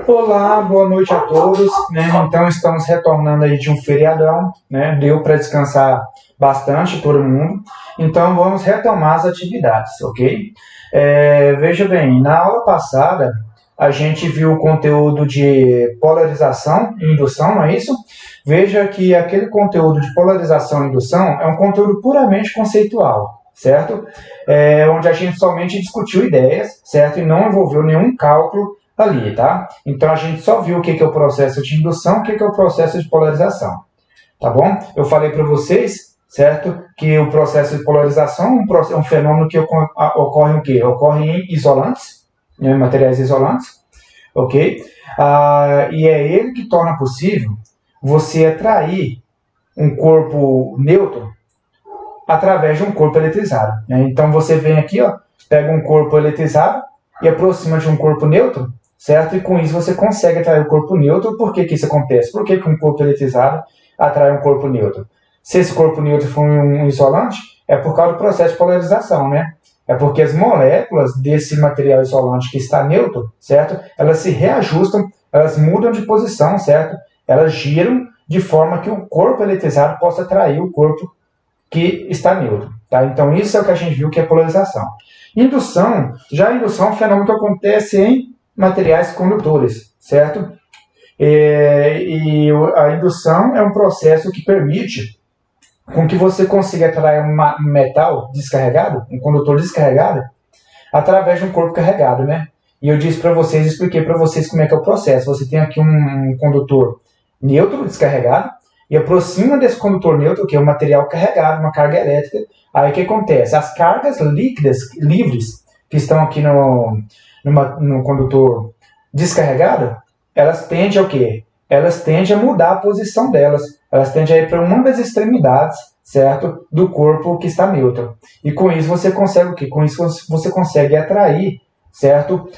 Olá, boa noite a todos, né? Então estamos retornando aí de um feriadão, né? Deu para descansar bastante todo mundo. Então vamos retomar as atividades, ok? Veja bem, na aula passada a gente viu o conteúdo de polarização e indução, não é isso? Veja que aquele conteúdo de polarização e indução é um conteúdo puramente conceitual, certo? Onde a gente somente discutiu ideias, certo? E não envolveu nenhum cálculo ali, tá? Então a gente só viu o que é o processo de indução, o que é o processo de polarização, tá bom? Eu falei para vocês, certo, que o processo de polarização é um fenômeno que ocorre o quê? Ocorre em isolantes, né, materiais isolantes, ok? E é ele que torna possível você atrair um corpo neutro através de um corpo eletrizado, né? Então você vem aqui, ó, pega um corpo eletrizado e aproxima de um corpo neutro, certo? E com isso você consegue atrair o corpo neutro. Por que isso acontece? Por que um corpo eletrizado atrai um corpo neutro? Se esse corpo neutro for um isolante, é por causa do processo de polarização, né? É porque as moléculas desse material isolante que está neutro, certo? Elas se reajustam, elas mudam de posição, certo? Elas giram de forma que o corpo eletrizado possa atrair o corpo que está neutro, tá? Então isso é o que a gente viu que é polarização. Indução, já a indução é um fenômeno que acontece em materiais condutores, certo? E a indução é um processo que permite com que você consiga atrair um metal descarregado, um condutor descarregado, através de um corpo carregado, né? E eu disse para vocês, expliquei para vocês como é que é o processo. Você tem aqui um condutor neutro descarregado e aproxima desse condutor neutro, que é um material carregado, uma carga elétrica. Aí o que acontece? As cargas líquidas, livres, que estão aqui no condutor descarregado, elas tendem ao quê? Elas tendem a mudar a posição delas. Elas tendem a ir para uma das extremidades, certo? Do corpo que está neutro. E com isso você consegue o quê? Com isso você consegue atrair, certo?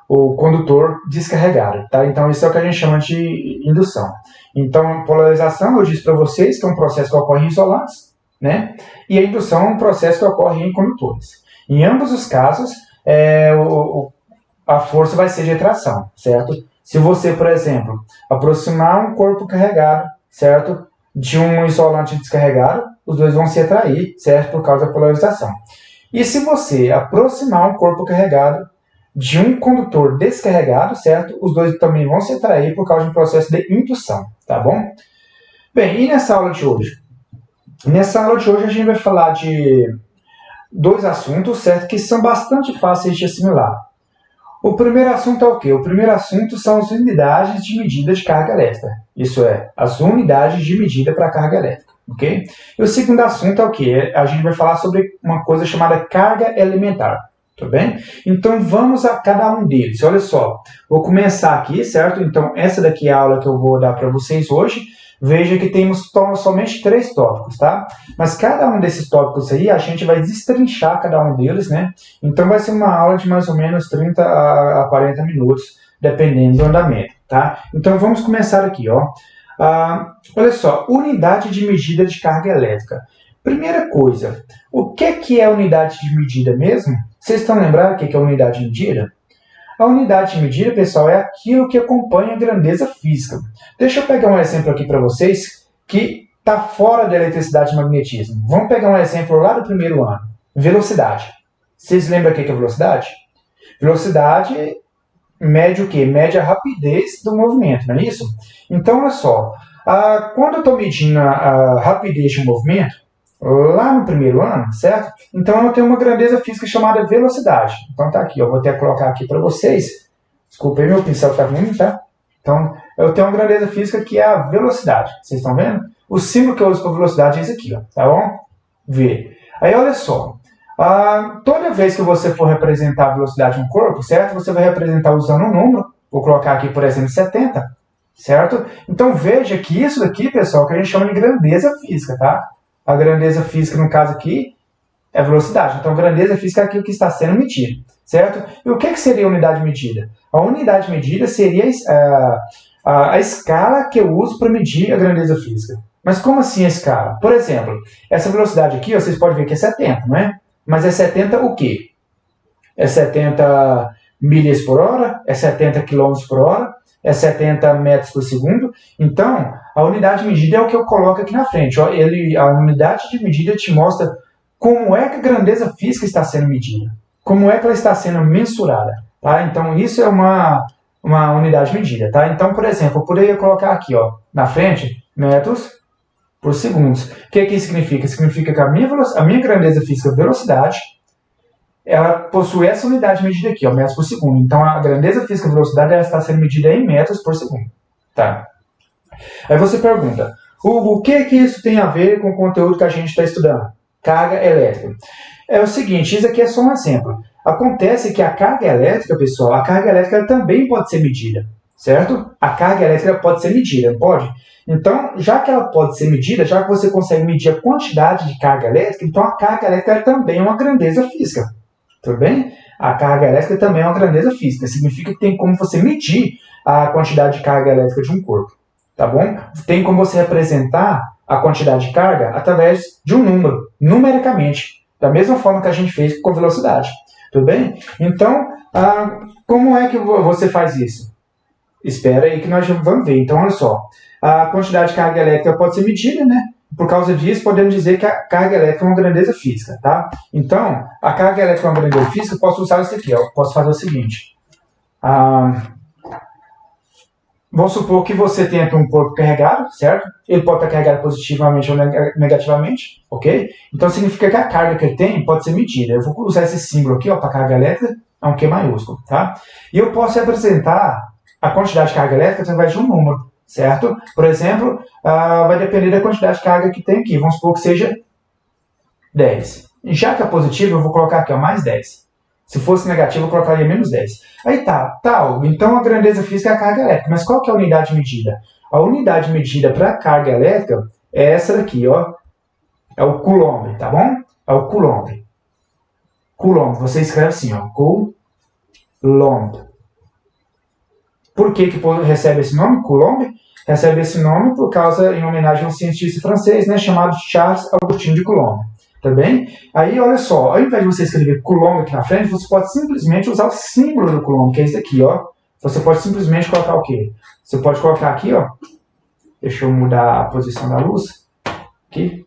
O condutor descarregado, tá? Então isso é o que a gente chama de indução. Então polarização, eu disse para vocês que é um processo que ocorre em isolantes, né? E a indução é um processo que ocorre em condutores. Em ambos os casos, a força vai ser de atração, certo? Se você, por exemplo, aproximar um corpo carregado, certo, de um isolante descarregado, os dois vão se atrair, certo, por causa da polarização. E se você aproximar um corpo carregado de um condutor descarregado, certo, os dois também vão se atrair por causa de um processo de indução, tá bom? Bem, e nessa aula de hoje? Nessa aula de hoje a gente vai falar de dois assuntos, certo, que são bastante fáceis de assimilar. O primeiro assunto é o quê? O primeiro assunto são as unidades de medida de carga elétrica. Isso é, as unidades de medida para carga elétrica, ok? E o segundo assunto é o quê? A gente vai falar sobre uma coisa chamada carga elementar, tudo bem? Então vamos a cada um deles. Olha só, vou começar aqui, certo? Então essa daqui é a aula que eu vou dar para vocês hoje. Veja que temos somente 3 tópicos, tá? Mas cada um desses tópicos aí, a gente vai destrinchar cada um deles, né? Então vai ser uma aula de mais ou menos 30 a 40 minutos, dependendo do andamento, tá? Então vamos começar aqui, ó. Olha só, unidade de medida de carga elétrica. Primeira coisa, o que é unidade de medida mesmo? Vocês estão lembrados o que é unidade de medida? A unidade de medida, pessoal, é aquilo que acompanha a grandeza física. Deixa eu pegar um exemplo aqui para vocês que está fora da eletricidade e magnetismo. Vamos pegar um exemplo lá do primeiro ano. Velocidade. Vocês lembram o que é velocidade? Velocidade mede o quê? Mede a rapidez do movimento, não é isso? Então, olha só. Quando eu estou medindo a rapidez de um movimento, lá no primeiro ano, certo? Então eu tenho uma grandeza física chamada velocidade. Então tá aqui, eu vou até colocar aqui para vocês. Desculpa aí, meu pincel tá ruim, tá? Então eu tenho uma grandeza física que é a velocidade. Vocês estão vendo? O símbolo que eu uso para velocidade é esse aqui, ó, tá bom? V. Aí olha só. Toda vez que você for representar a velocidade de um corpo, certo? Você vai representar usando um número. Vou colocar aqui, por exemplo, 70, certo? Então veja que isso daqui, pessoal, que a gente chama de grandeza física, tá? A grandeza física, no caso aqui, é a velocidade. Então, grandeza física é aquilo que está sendo medido, certo? E o que seria a unidade de medida? A unidade de medida seria a escala que eu uso para medir a grandeza física. Mas como assim a escala? Por exemplo, essa velocidade aqui, vocês podem ver que é 70, não é? Mas é 70 o quê? É 70 milhas por hora, é 70 km por hora, é 70 metros por segundo. Então, a unidade de medida é o que eu coloco aqui na frente. Ó. A unidade de medida te mostra como é que a grandeza física está sendo medida, como é que ela está sendo mensurada. Tá? Então, isso é uma unidade de medida. Tá? Então, por exemplo, eu poderia colocar aqui ó, na frente, metros por segundos. O que isso significa? Significa que a minha grandeza física, velocidade, ela possui essa unidade de medida aqui, ó, metros por segundo. Então, a grandeza física velocidade ela está sendo medida em metros por segundo. Tá? Aí você pergunta, o que isso tem a ver com o conteúdo que a gente está estudando? Carga elétrica. É o seguinte, isso aqui é só um exemplo. Acontece que a carga elétrica, pessoal, a carga elétrica também pode ser medida, certo? A carga elétrica pode ser medida, pode? Então, já que ela pode ser medida, já que você consegue medir a quantidade de carga elétrica, então a carga elétrica também é uma grandeza física. Tudo bem? A carga elétrica também é uma grandeza física. Significa que tem como você medir a quantidade de carga elétrica de um corpo. Tá bom? Tem como você representar a quantidade de carga através de um número, numericamente. Da mesma forma que a gente fez com velocidade. Tudo bem? Então, como é que você faz isso? Espera aí que nós vamos ver. Então, olha só. A quantidade de carga elétrica pode ser medida, né? Por causa disso, podemos dizer que a carga elétrica é uma grandeza física, tá? Então, a carga elétrica é uma grandeza física, eu posso usar isso aqui, ó. Posso fazer o seguinte. Vamos supor que você tenha aqui um corpo carregado, certo? Ele pode estar carregado positivamente ou negativamente, ok? Então, significa que a carga que ele tem pode ser medida. Eu vou usar esse símbolo aqui, ó, para carga elétrica, é um Q maiúsculo, tá? E eu posso representar a quantidade de carga elétrica através de um número. Certo? Por exemplo, vai depender da quantidade de carga que tem aqui. Vamos supor que seja 10. Já que é positivo, eu vou colocar aqui ó, mais 10. Se fosse negativo, eu colocaria menos 10. Aí tá. Então a grandeza física é a carga elétrica. Mas qual que é a unidade medida? A unidade medida para a carga elétrica é essa daqui, ó. É o coulomb, tá bom? É o coulomb. Coulomb, você escreve assim, ó. Coulomb. Por que recebe esse nome, Coulomb? Recebe esse nome por causa, em homenagem a um cientista francês, né, chamado Charles Augustin de Coulomb. Tá bem? Aí, olha só, ao invés de você escrever Coulomb aqui na frente, você pode simplesmente usar o símbolo do Coulomb, que é esse aqui, ó. Você pode simplesmente colocar o quê? Você pode colocar aqui, ó. Deixa eu mudar a posição da luz. Aqui.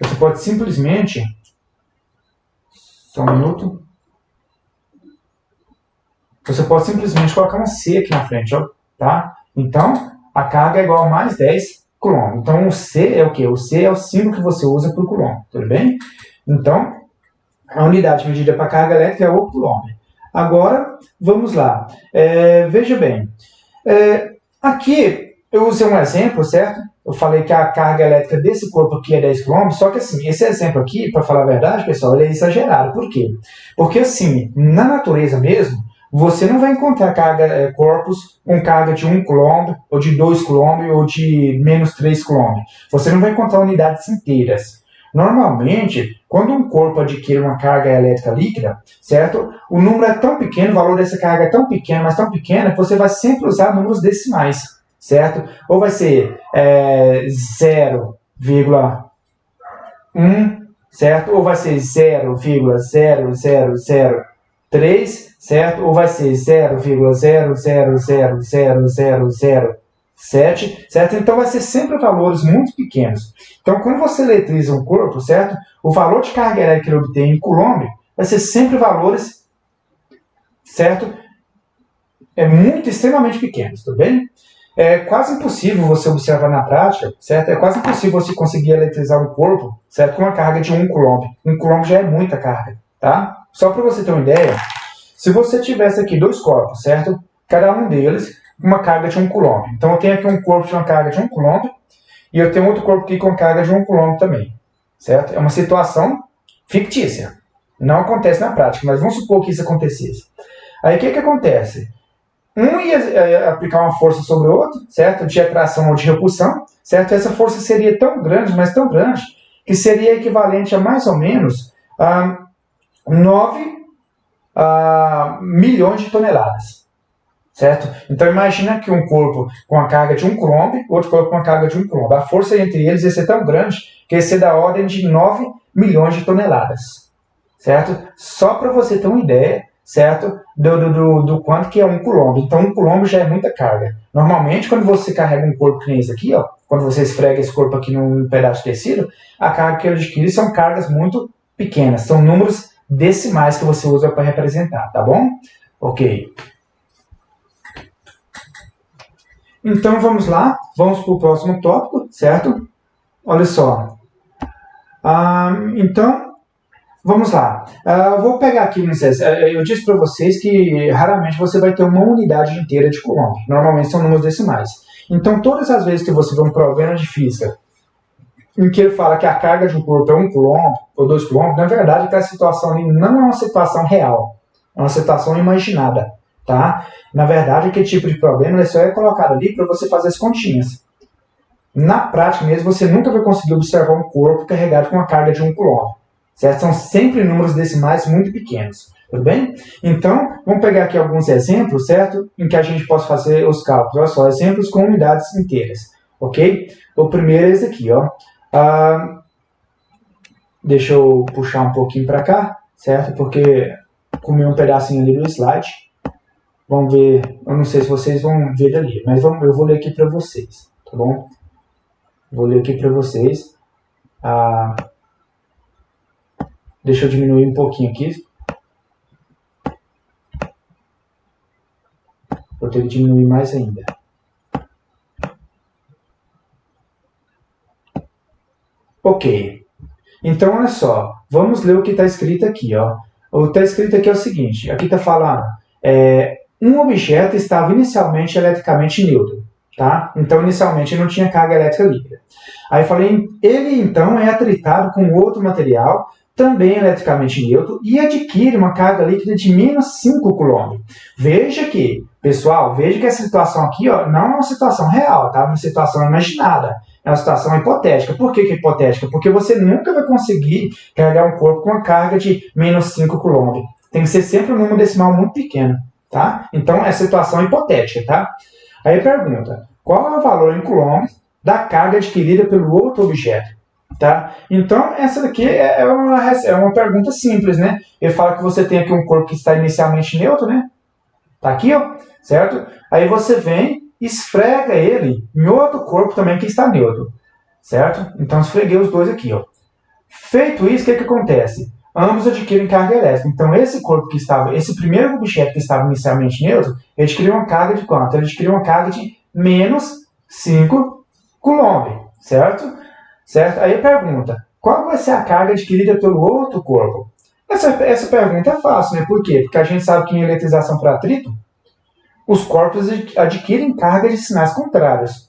Você pode simplesmente... Só um minuto. Você pode simplesmente colocar um C aqui na frente, ó, tá? Então, a carga é igual a mais 10 coulomb. Então, o C é o quê? O C é o símbolo que você usa para o coulomb, tudo bem? Então, a unidade medida para carga elétrica é o coulomb. Agora, vamos lá. Veja bem. Aqui, eu usei um exemplo, certo? Eu falei que a carga elétrica desse corpo aqui é 10 km, só que assim, esse exemplo aqui, para falar a verdade, pessoal, ele é exagerado. Por quê? Porque assim, na natureza mesmo, você não vai encontrar corpos com carga de 1 km, ou de 2 km, ou de menos 3 km. Você não vai encontrar unidades inteiras. Normalmente, quando um corpo adquire uma carga elétrica líquida, certo? O número é tão pequeno, o valor dessa carga é tão pequeno, mas tão pequeno, que você vai sempre usar números decimais, certo? Ou vai ser 0,1, certo? Ou vai ser 0,0003, certo? Ou vai ser 0,0000007, certo? Então vai ser sempre valores muito pequenos. Então quando você letriza um corpo, certo? O valor de carga elétrica que ele obtém em coulomb vai ser sempre valores, certo? Extremamente pequenos, tudo bem? É quase impossível você observar na prática, certo? É quase impossível você conseguir eletrizar um corpo, certo? Com uma carga de 1 coulomb. 1 coulomb já é muita carga, tá? Só para você ter uma ideia, se você tivesse aqui 2 corpos, certo? Cada um deles com uma carga de 1 coulomb. Então eu tenho aqui um corpo de uma carga de 1 coulomb e eu tenho outro corpo aqui com carga de 1 coulomb também, certo? É uma situação fictícia. Não acontece na prática, mas vamos supor que isso acontecesse. Aí o que acontece? Um ia aplicar uma força sobre o outro, certo? De atração ou de repulsão, certo? Essa força seria tão grande, mas tão grande, que seria equivalente a mais ou menos 9 milhões de toneladas, certo? Então imagina que um corpo com a carga de 1 coulomb, outro corpo com a carga de 1 coulomb. A força entre eles ia ser tão grande que ia ser da ordem de 9 milhões de toneladas, certo? Só para você ter uma ideia, certo? Do quanto que é 1 coulomb. Então 1 coulomb já é muita carga. Normalmente, quando você carrega um corpo que nem esse aqui, ó, quando você esfrega esse corpo aqui num pedaço de tecido, a carga que ele adquire são cargas muito pequenas, são números decimais que você usa para representar, tá bom? Ok. Então vamos lá, vamos para o próximo tópico, certo? Olha só. Então, vamos lá. Vou pegar aqui, eu disse para vocês que raramente você vai ter uma unidade inteira de coulomb. Normalmente são números decimais. Então, todas as vezes que você vê um problema de física em que ele fala que a carga de um corpo é 1 coulomb ou 2 coulomb, na verdade, aquela situação ali não é uma situação real. É uma situação imaginada. Tá? Na verdade, aquele tipo de problema só é colocado ali para você fazer as continhas. Na prática mesmo, você nunca vai conseguir observar um corpo carregado com uma carga de 1 coulomb. Certo? São sempre números decimais muito pequenos. Tudo bem? Então, vamos pegar aqui alguns exemplos, certo? Em que a gente possa fazer os cálculos. Olha só, exemplos com unidades inteiras. Ok? O primeiro é esse aqui, ó. Deixa eu puxar um pouquinho para cá, certo? Porque comi um pedacinho ali do slide. Vamos ver, eu não sei se vocês vão ver ali, mas eu vou ler aqui para vocês, tá bom? Vou ler aqui para vocês. Deixa eu diminuir um pouquinho aqui. Vou ter que diminuir mais ainda. Ok. Então, olha só. Vamos ler o que está escrito aqui, ó. O que está escrito aqui é o seguinte. Aqui está falando... um objeto estava inicialmente eletricamente neutro. Tá? Então, inicialmente, não tinha carga elétrica líquida. Aí eu falei, ele então é atritado com outro material, também eletricamente neutro, e adquire uma carga líquida de menos 5 coulomb. Veja que, pessoal, veja que essa situação aqui, ó, não é uma situação real, tá? É uma situação imaginada. É uma situação hipotética. Por que hipotética? Porque você nunca vai conseguir carregar um corpo com uma carga de menos 5 coulomb. Tem que ser sempre um número decimal muito pequeno. Tá? Então, é situação hipotética. Tá? Aí pergunta, qual é o valor em coulomb da carga adquirida pelo outro objeto? Tá? Então, essa daqui é uma pergunta simples. Né? Ele fala que você tem aqui um corpo que está inicialmente neutro. Né? Tá aqui, ó, certo? Aí você vem e esfrega ele em outro corpo também que está neutro. Certo? Então, esfreguei os dois aqui. Ó. Feito isso, o que acontece? Ambos adquirem carga elétrica. Então, esse primeiro objeto que estava inicialmente neutro, ele adquiriu uma carga de quanto? Ele adquiriu uma carga de menos 5 coulomb, certo? Certo? Aí pergunta, qual vai ser a carga adquirida pelo outro corpo? Essa pergunta é fácil, né? Por quê? Porque a gente sabe que em eletrização por atrito, os corpos adquirem carga de sinais contrários.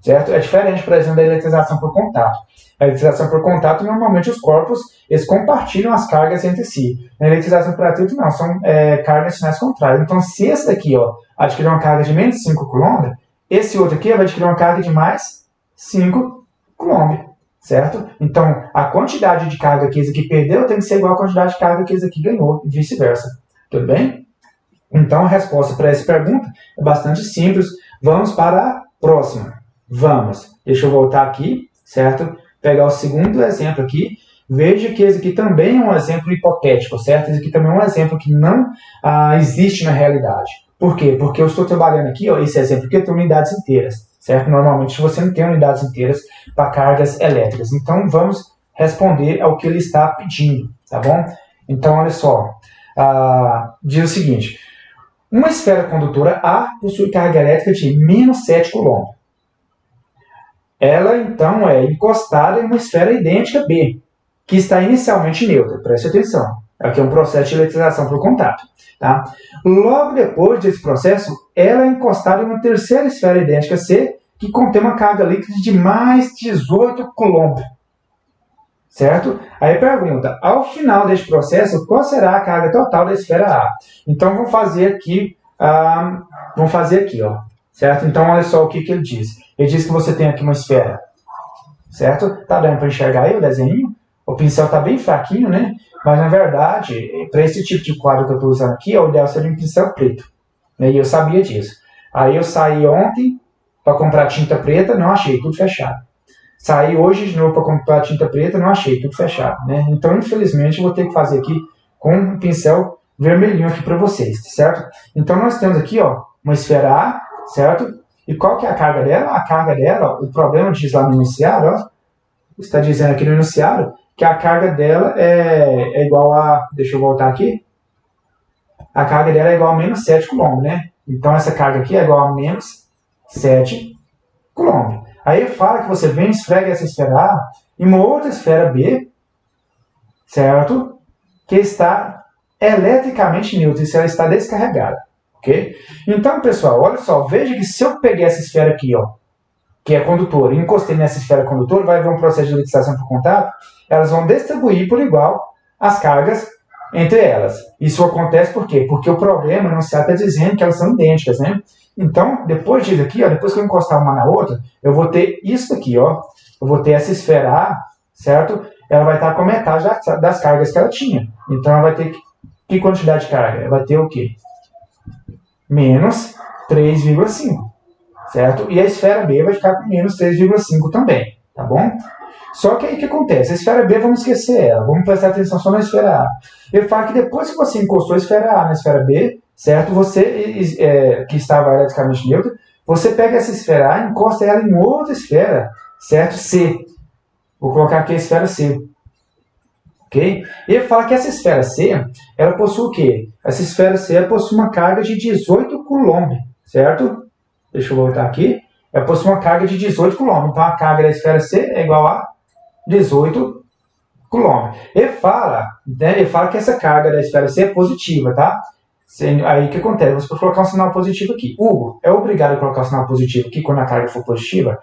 Certo? É diferente, por exemplo, da eletrização por contato. A eletrização por contato, normalmente os corpos eles compartilham as cargas entre si. Na eletrização por atrito, não, são cargas de sinais contrários. Então, se esse daqui adquirir uma carga de menos 5 coulomb, esse outro aqui vai adquirir uma carga de mais 5 coulomb. Certo? Então, a quantidade de carga que esse aqui perdeu tem que ser igual à quantidade de carga que esse aqui ganhou, e vice-versa. Tudo bem? Então, a resposta para essa pergunta é bastante simples. Vamos para a próxima. Vamos. Deixa eu voltar aqui, certo? Pegar o segundo exemplo aqui. Veja que esse aqui também é um exemplo hipotético, certo? Esse aqui também é um exemplo que não existe na realidade. Por quê? Porque eu estou trabalhando aqui, ó, esse exemplo aqui tem unidades inteiras, certo? Normalmente você não tem unidades inteiras para cargas elétricas. Então, vamos responder ao que ele está pedindo, tá bom? Então, olha só. Diz o seguinte. Uma esfera condutora A possui carga elétrica de menos 7 coulomb. Ela, então, é encostada em uma esfera idêntica B, que está inicialmente neutra. Preste atenção. Aqui é um processo de eletrização por contato. Tá? Logo depois desse processo, ela é encostada em uma terceira esfera idêntica C, que contém uma carga líquida de mais 18 coulomb. Certo? Aí pergunta, ao final deste processo, qual será a carga total da esfera A? Então, vamos fazer aqui, ó. Certo? Então, olha só o que ele diz. Ele diz que você tem aqui uma esfera, certo? Tá dando para enxergar aí o desenho? O pincel está bem fraquinho, né? Mas, na verdade, para esse tipo de quadro que eu estou usando aqui, o ideal seria um pincel preto. E eu sabia disso. Aí eu saí ontem para comprar tinta preta, não achei, tudo fechado. Saí hoje de novo para comprar tinta preta, não achei, tudo fechado. Né? Então, infelizmente, eu vou ter que fazer aqui com um pincel vermelhinho aqui para vocês, certo? Então nós temos aqui, ó, uma esfera A, certo? E qual que é a carga dela? A carga dela, o problema diz lá no enunciado, ó, está dizendo aqui no enunciado, que a carga dela é igual a, deixa eu voltar aqui, a carga dela é igual a menos 7 coulomb, né? Então essa carga aqui é igual a menos 7 coulomb. Aí ele fala que você vem e esfrega essa esfera A em uma outra esfera B, certo? Que está eletricamente neutra, se ela está descarregada, ok? Então, pessoal, olha só, veja que se eu peguei essa esfera aqui, ó, que é condutora, e encostei nessa esfera condutora, vai haver um processo de eletrização por contato, elas vão distribuir por igual as cargas entre elas. Isso acontece por quê? Porque o problema não está dizendo que elas são idênticas, né? Então, depois disso aqui, ó, depois que eu encostar uma na outra, eu vou ter isso aqui, ó. Eu vou ter essa esfera A, certo? Ela vai estar com metade das cargas que ela tinha. Então, ela vai ter que quantidade de carga? Ela vai ter o quê? Menos 3,5, certo? E a esfera B vai ficar com menos 3,5 também, tá bom? Só que aí o que acontece? A esfera B, vamos esquecer ela. Vamos prestar atenção só na esfera A. Ele fala que depois que você encostou a esfera A na esfera B, certo? Você, que estava eletricamente neutra, você pega essa esfera A e encosta ela em outra esfera, certo? C. Vou colocar aqui a esfera C. Ok? Ele fala que essa esfera C, ela possui o quê? Essa esfera C possui uma carga de 18 coulomb, certo? Deixa eu voltar aqui. Ela possui uma carga de 18 coulomb. Então, a carga da esfera C é igual a 18 coulomb. Ele fala que essa carga da esfera C é positiva, tá? Aí o que acontece? Você pode colocar um sinal positivo aqui. Hugo, é obrigado a colocar um sinal positivo aqui quando a carga for positiva?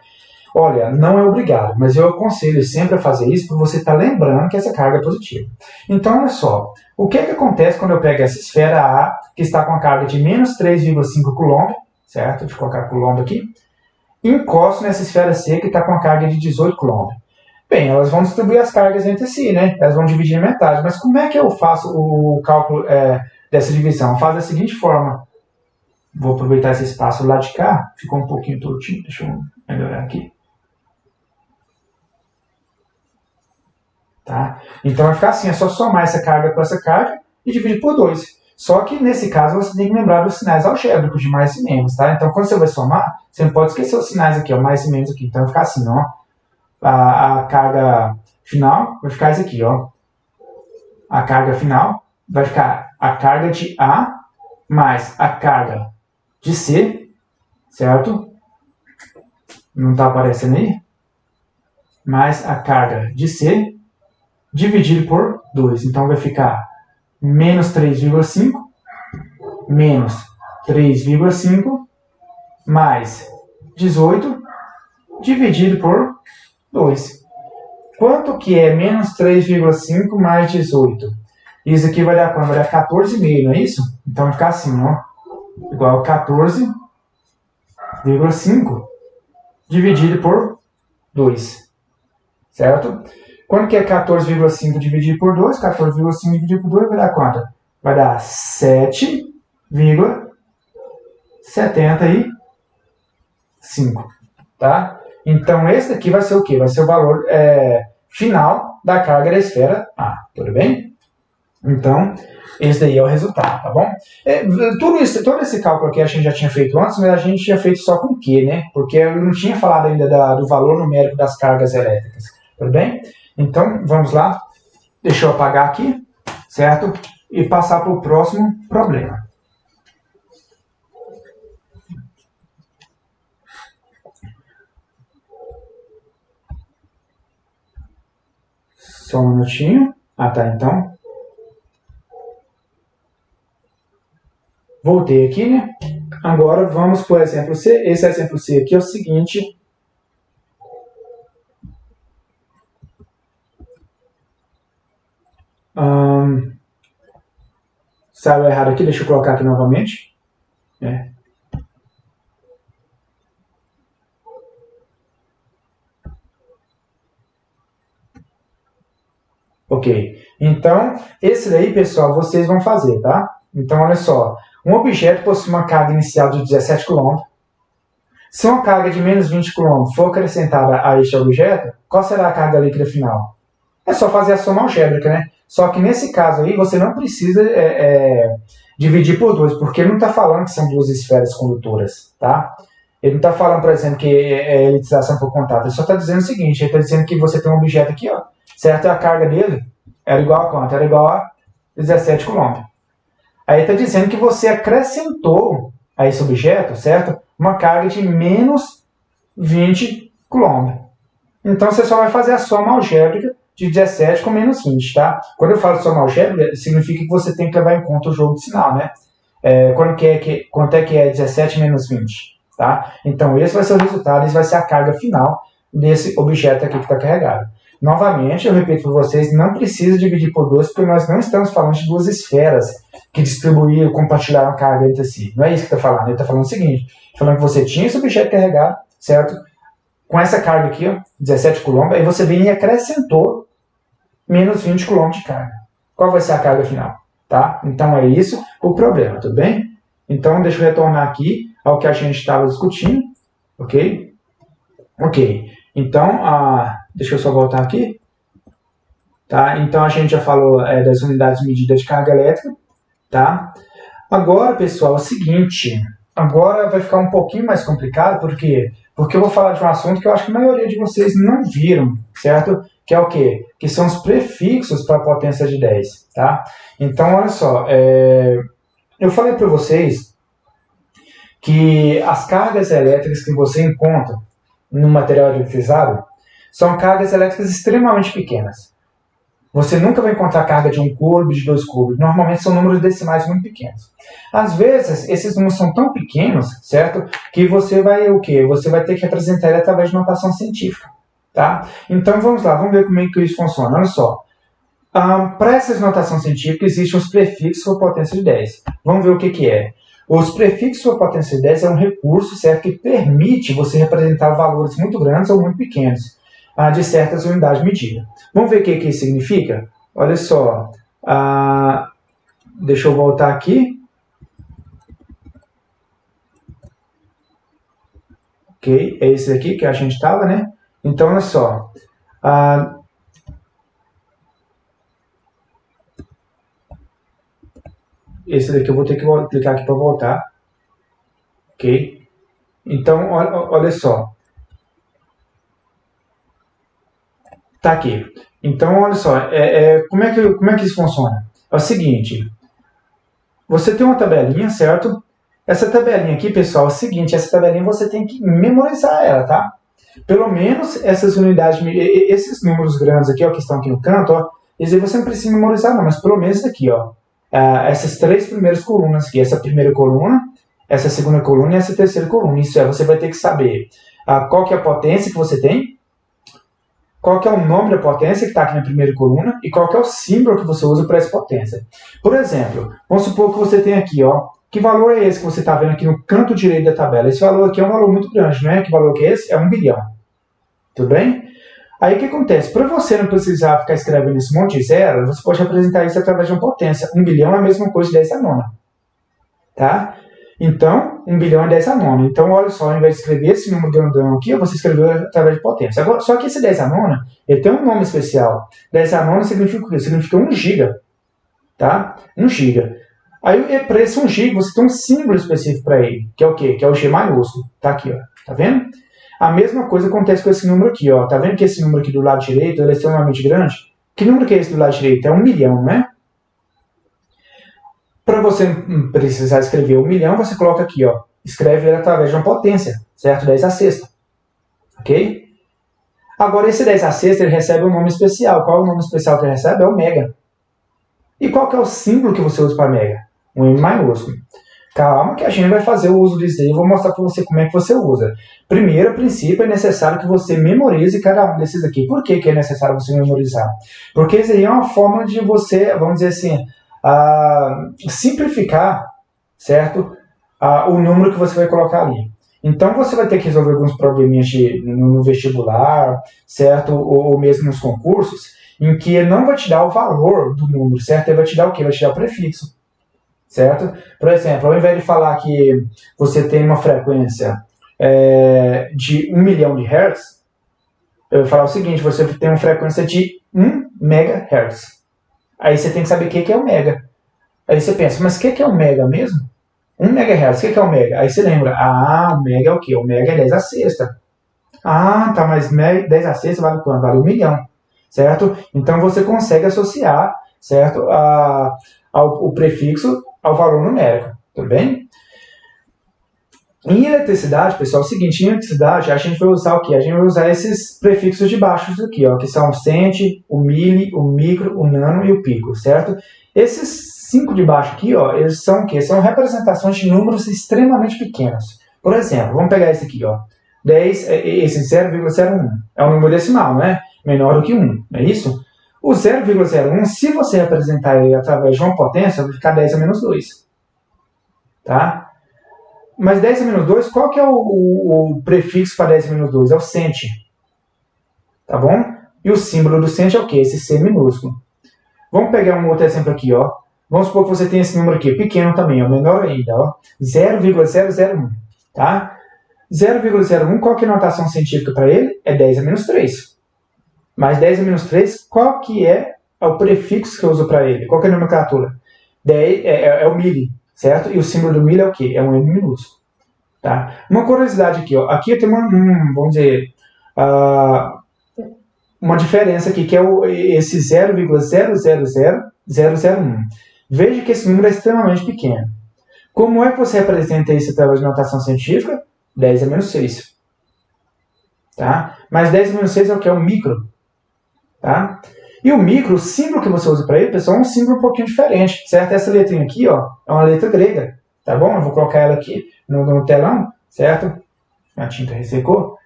Olha, não é obrigado, mas eu aconselho sempre a fazer isso para você estar lembrando que essa carga é positiva. Então, olha só, o que acontece quando eu pego essa esfera A, que está com a carga de menos 3,5 coulomb, certo? Deixa eu colocar coulomb aqui, e encosto nessa esfera C, que está com a carga de 18 coulomb. Bem, elas vão distribuir as cargas entre si, né? Elas vão dividir em metade, mas como é que eu faço o cálculo dessa divisão? Eu faço da seguinte forma. Vou aproveitar esse espaço lá de cá, ficou um pouquinho tortinho, deixa eu melhorar aqui. Tá? Então vai ficar assim, é só somar essa carga com essa carga e dividir por 2. Só que nesse caso você tem que lembrar dos sinais algébricos de mais e menos, tá? Então quando você vai somar, você não pode esquecer os sinais aqui, ó, mais e menos aqui. Então vai ficar assim, ó. A carga final vai ficar isso aqui, ó. A carga final vai ficar a carga de A mais a carga de C, certo? Não está aparecendo aí? Mais a carga de C dividido por 2. Então vai ficar menos 3,5 menos 3,5 mais 18 dividido por 2. Quanto que é menos 3,5 mais 18? Isso aqui vai dar quanto? Vai dar 14,5, não é isso? Então vai ficar assim, ó. Igual a 14,5 dividido por 2. Certo? Quanto que é 14,5 dividido por 2? 14,5 dividido por 2 vai dar quanto? Vai dar 7,75. Tá? Então, esse daqui vai ser o quê? Vai ser o valor final da carga da esfera A. Tudo bem? Então, esse daí é o resultado, tá bom? Todo esse cálculo aqui a gente já tinha feito antes, mas a gente tinha feito só com Q, né? Porque eu não tinha falado ainda do valor numérico das cargas elétricas. Tudo bem? Então, vamos lá. Deixa eu apagar aqui, certo? E passar para o próximo problema. Só um minutinho. Ah, tá, então. Voltei aqui, né? Agora vamos para o exemplo C. Esse exemplo C aqui é o seguinte. Saiu errado aqui, deixa eu colocar aqui novamente. Ok. Então, esse daí, pessoal, vocês vão fazer, tá? Então, olha só. Um objeto possui uma carga inicial de 17 coulomb. Se uma carga de menos 20 coulomb for acrescentada a este objeto, qual será a carga líquida final? É só fazer a soma algébrica, né? Só que nesse caso aí, você não precisa dividir por 2, porque ele não está falando que são duas esferas condutoras, tá? Ele não está falando, por exemplo, que é elitização por contato. Ele só está dizendo o seguinte, ele está dizendo que você tem um objeto aqui, ó, certo? A carga dele era igual a quanto? Era igual a 17 km. Aí está dizendo que você acrescentou a esse objeto, certo? Uma carga de menos 20 km. Então você só vai fazer a soma algébrica de 17 com menos 20, tá? Quando eu falo soma algébrica, significa que você tem que levar em conta o jogo de sinal, né? Quanto é que é 17 menos 20, tá? Então esse vai ser o resultado, esse vai ser a carga final desse objeto aqui que está carregado. Novamente, eu repito para vocês, não precisa dividir por 2, porque nós não estamos falando de duas esferas que distribuíram, compartilharam a carga entre si. Não é isso que está falando. Ele está falando o seguinte, falando que você tinha esse objeto carregado, certo? Com essa carga aqui, ó, 17 km, aí você vem e acrescentou menos 20 km de carga. Qual vai ser a carga final? Tá? Então é isso o problema, tudo bem? Então deixa eu retornar aqui ao que a gente estava discutindo, ok? Ok, então, deixa eu só voltar aqui. Tá? Então a gente já falou das unidades de medida de carga elétrica. Tá? Agora, pessoal, é o seguinte, agora vai ficar um pouquinho mais complicado, porque eu vou falar de um assunto que eu acho que a maioria de vocês não viram, certo? Que é o quê? Que são os prefixos para a potência de 10, tá? Então, olha só, eu falei para vocês que as cargas elétricas que você encontra no material eletrizado são cargas elétricas extremamente pequenas. Você nunca vai encontrar carga de 1 coulomb, de 2 coulombs. Normalmente são números decimais muito pequenos. Às vezes, esses números são tão pequenos, certo? Que você vai o quê? Você vai ter que representar ele através de notação científica. Tá? Então vamos lá, vamos ver como é que isso funciona. Olha só. Para essas notações científicas existem os prefixos por potência de 10. Vamos ver o que é. Os prefixos por potência de 10 é um recurso, certo, que permite você representar valores muito grandes ou muito pequenos de certas unidades de medida. Vamos ver o que isso significa? Olha só. Deixa eu voltar aqui. Ok, é esse aqui que a gente estava, né? Então, olha só. Esse daqui eu vou ter que clicar aqui para voltar. Ok? Então, olha só. Tá aqui. Então, olha só. Como é que isso funciona? É o seguinte. Você tem uma tabelinha, certo? Essa tabelinha aqui, pessoal, é o seguinte. Essa tabelinha você tem que memorizar ela, tá? Pelo menos essas unidades, esses números grandes aqui, ó, que estão aqui no canto, ó, esses aí você não precisa memorizar não, mas pelo menos aqui, ó, essas 3 primeiras colunas aqui, essa primeira coluna, essa segunda coluna e essa terceira coluna. Isso é, você vai ter que saber qual que é a potência que você tem, qual que é o nome da potência que está aqui na primeira coluna e qual que é o símbolo que você usa para essa potência. Por exemplo, vamos supor que você tem aqui, ó, que valor é esse que você está vendo aqui no canto direito da tabela? Esse valor aqui é um valor muito grande, não é? Que valor que é esse? É 1 bilhão. Tudo bem? Aí o que acontece? Para você não precisar ficar escrevendo esse monte de zero, você pode representar isso através de uma potência. 1 bilhão é a mesma coisa de 10 a nona. Tá? Então, 1 bilhão é 10 a nona. Então, olha só, ao invés de escrever esse número grandão aqui, você escreveu através de potência. Agora, só que esse 10 a nona, ele tem um nome especial. 10 a nona significa o quê? Significa 1 giga. Tá? 1 giga. Aí, para esse 1 GB, você tem um símbolo específico para ele, que é o quê? Que é o G maiúsculo. Tá aqui, ó. Tá vendo? A mesma coisa acontece com esse número aqui, ó. Tá vendo que esse número aqui do lado direito, ele é extremamente grande? Que número que é esse do lado direito? É 1 milhão, não é? Para você não precisar escrever 1 milhão, você coloca aqui, ó. Escreve ele através de uma potência, certo? 10 a sexta. Ok? Agora, esse 10 a sexta, ele recebe um nome especial. Qual é o nome especial que ele recebe? É o mega. E qual que é o símbolo que você usa para mega? Um M maiúsculo. Calma que a gente vai fazer o uso disso aí. Eu vou mostrar para você como é que você usa. Primeiro, a princípio, é necessário que você memorize cada um desses aqui. Por que é necessário você memorizar? Porque isso aí é uma forma de você, vamos dizer assim, simplificar, certo? O número que você vai colocar ali. Então, você vai ter que resolver alguns probleminhas no vestibular, certo? Ou mesmo nos concursos, em que ele não vai te dar o valor do número, certo? Ele vai te dar o quê? Vai te dar o prefixo. Certo? Por exemplo, ao invés de falar que você tem uma frequência de 1 milhão de hertz, eu vou falar o seguinte, você tem uma frequência de 1 MHz. Aí você tem que saber o que é o mega. Aí você pensa, mas o que é o mega mesmo? 1 MHz, o que é o mega? Aí você lembra, o mega é o quê? O mega é 10 a sexta. Tá, mas 10 a sexta vale quanto? Vale 1 milhão, certo? Então você consegue associar, certo, o prefixo ao valor numérico, tudo bem? Em eletricidade, pessoal, é o seguinte, em eletricidade a gente vai usar o quê? A gente vai usar esses prefixos de baixo aqui, ó, que são o cent, o mili, o micro, o nano e o pico, certo? Esses 5 de baixo aqui, ó, eles são o quê? São representações de números extremamente pequenos. Por exemplo, vamos pegar esse aqui, ó. 10, esse 0,01 é um número decimal, né? Menor do que 1, não é isso? O 0,01, se você representar ele através de uma potência, vai ficar 10 a menos 2. Tá? Mas 10 a menos 2, qual que é o prefixo para 10 a menos 2? É o cent. Tá bom? E o símbolo do cent é o quê? Esse C minúsculo. Vamos pegar um outro exemplo aqui, ó. Vamos supor que você tem esse número aqui, pequeno também, ó, menor ainda, ó. 0,001, tá? 0,01, qual que é a notação científica para ele? É 10 a menos 3. Mas 10 a menos 3, qual que é o prefixo que eu uso para ele? Qual que é a nomenclatura? 10, é o mili, certo? E o símbolo do mili é o quê? É um M minúsculo. Tá? Uma curiosidade aqui, ó. Aqui eu tenho vamos dizer, uma diferença aqui, que é esse 0,000001. Veja que esse número é extremamente pequeno. Como é que você representa isso através de notação científica? 10 a menos 6. Tá? Mas 10 a menos 6 é o que? É o micro. Tá? E o micro, o símbolo que você usa para ele, pessoal, é um símbolo um pouquinho diferente. Certo? Essa letrinha aqui, ó, é uma letra grega. Tá bom? Eu vou colocar ela aqui no telão, certo? A tinta ressecou.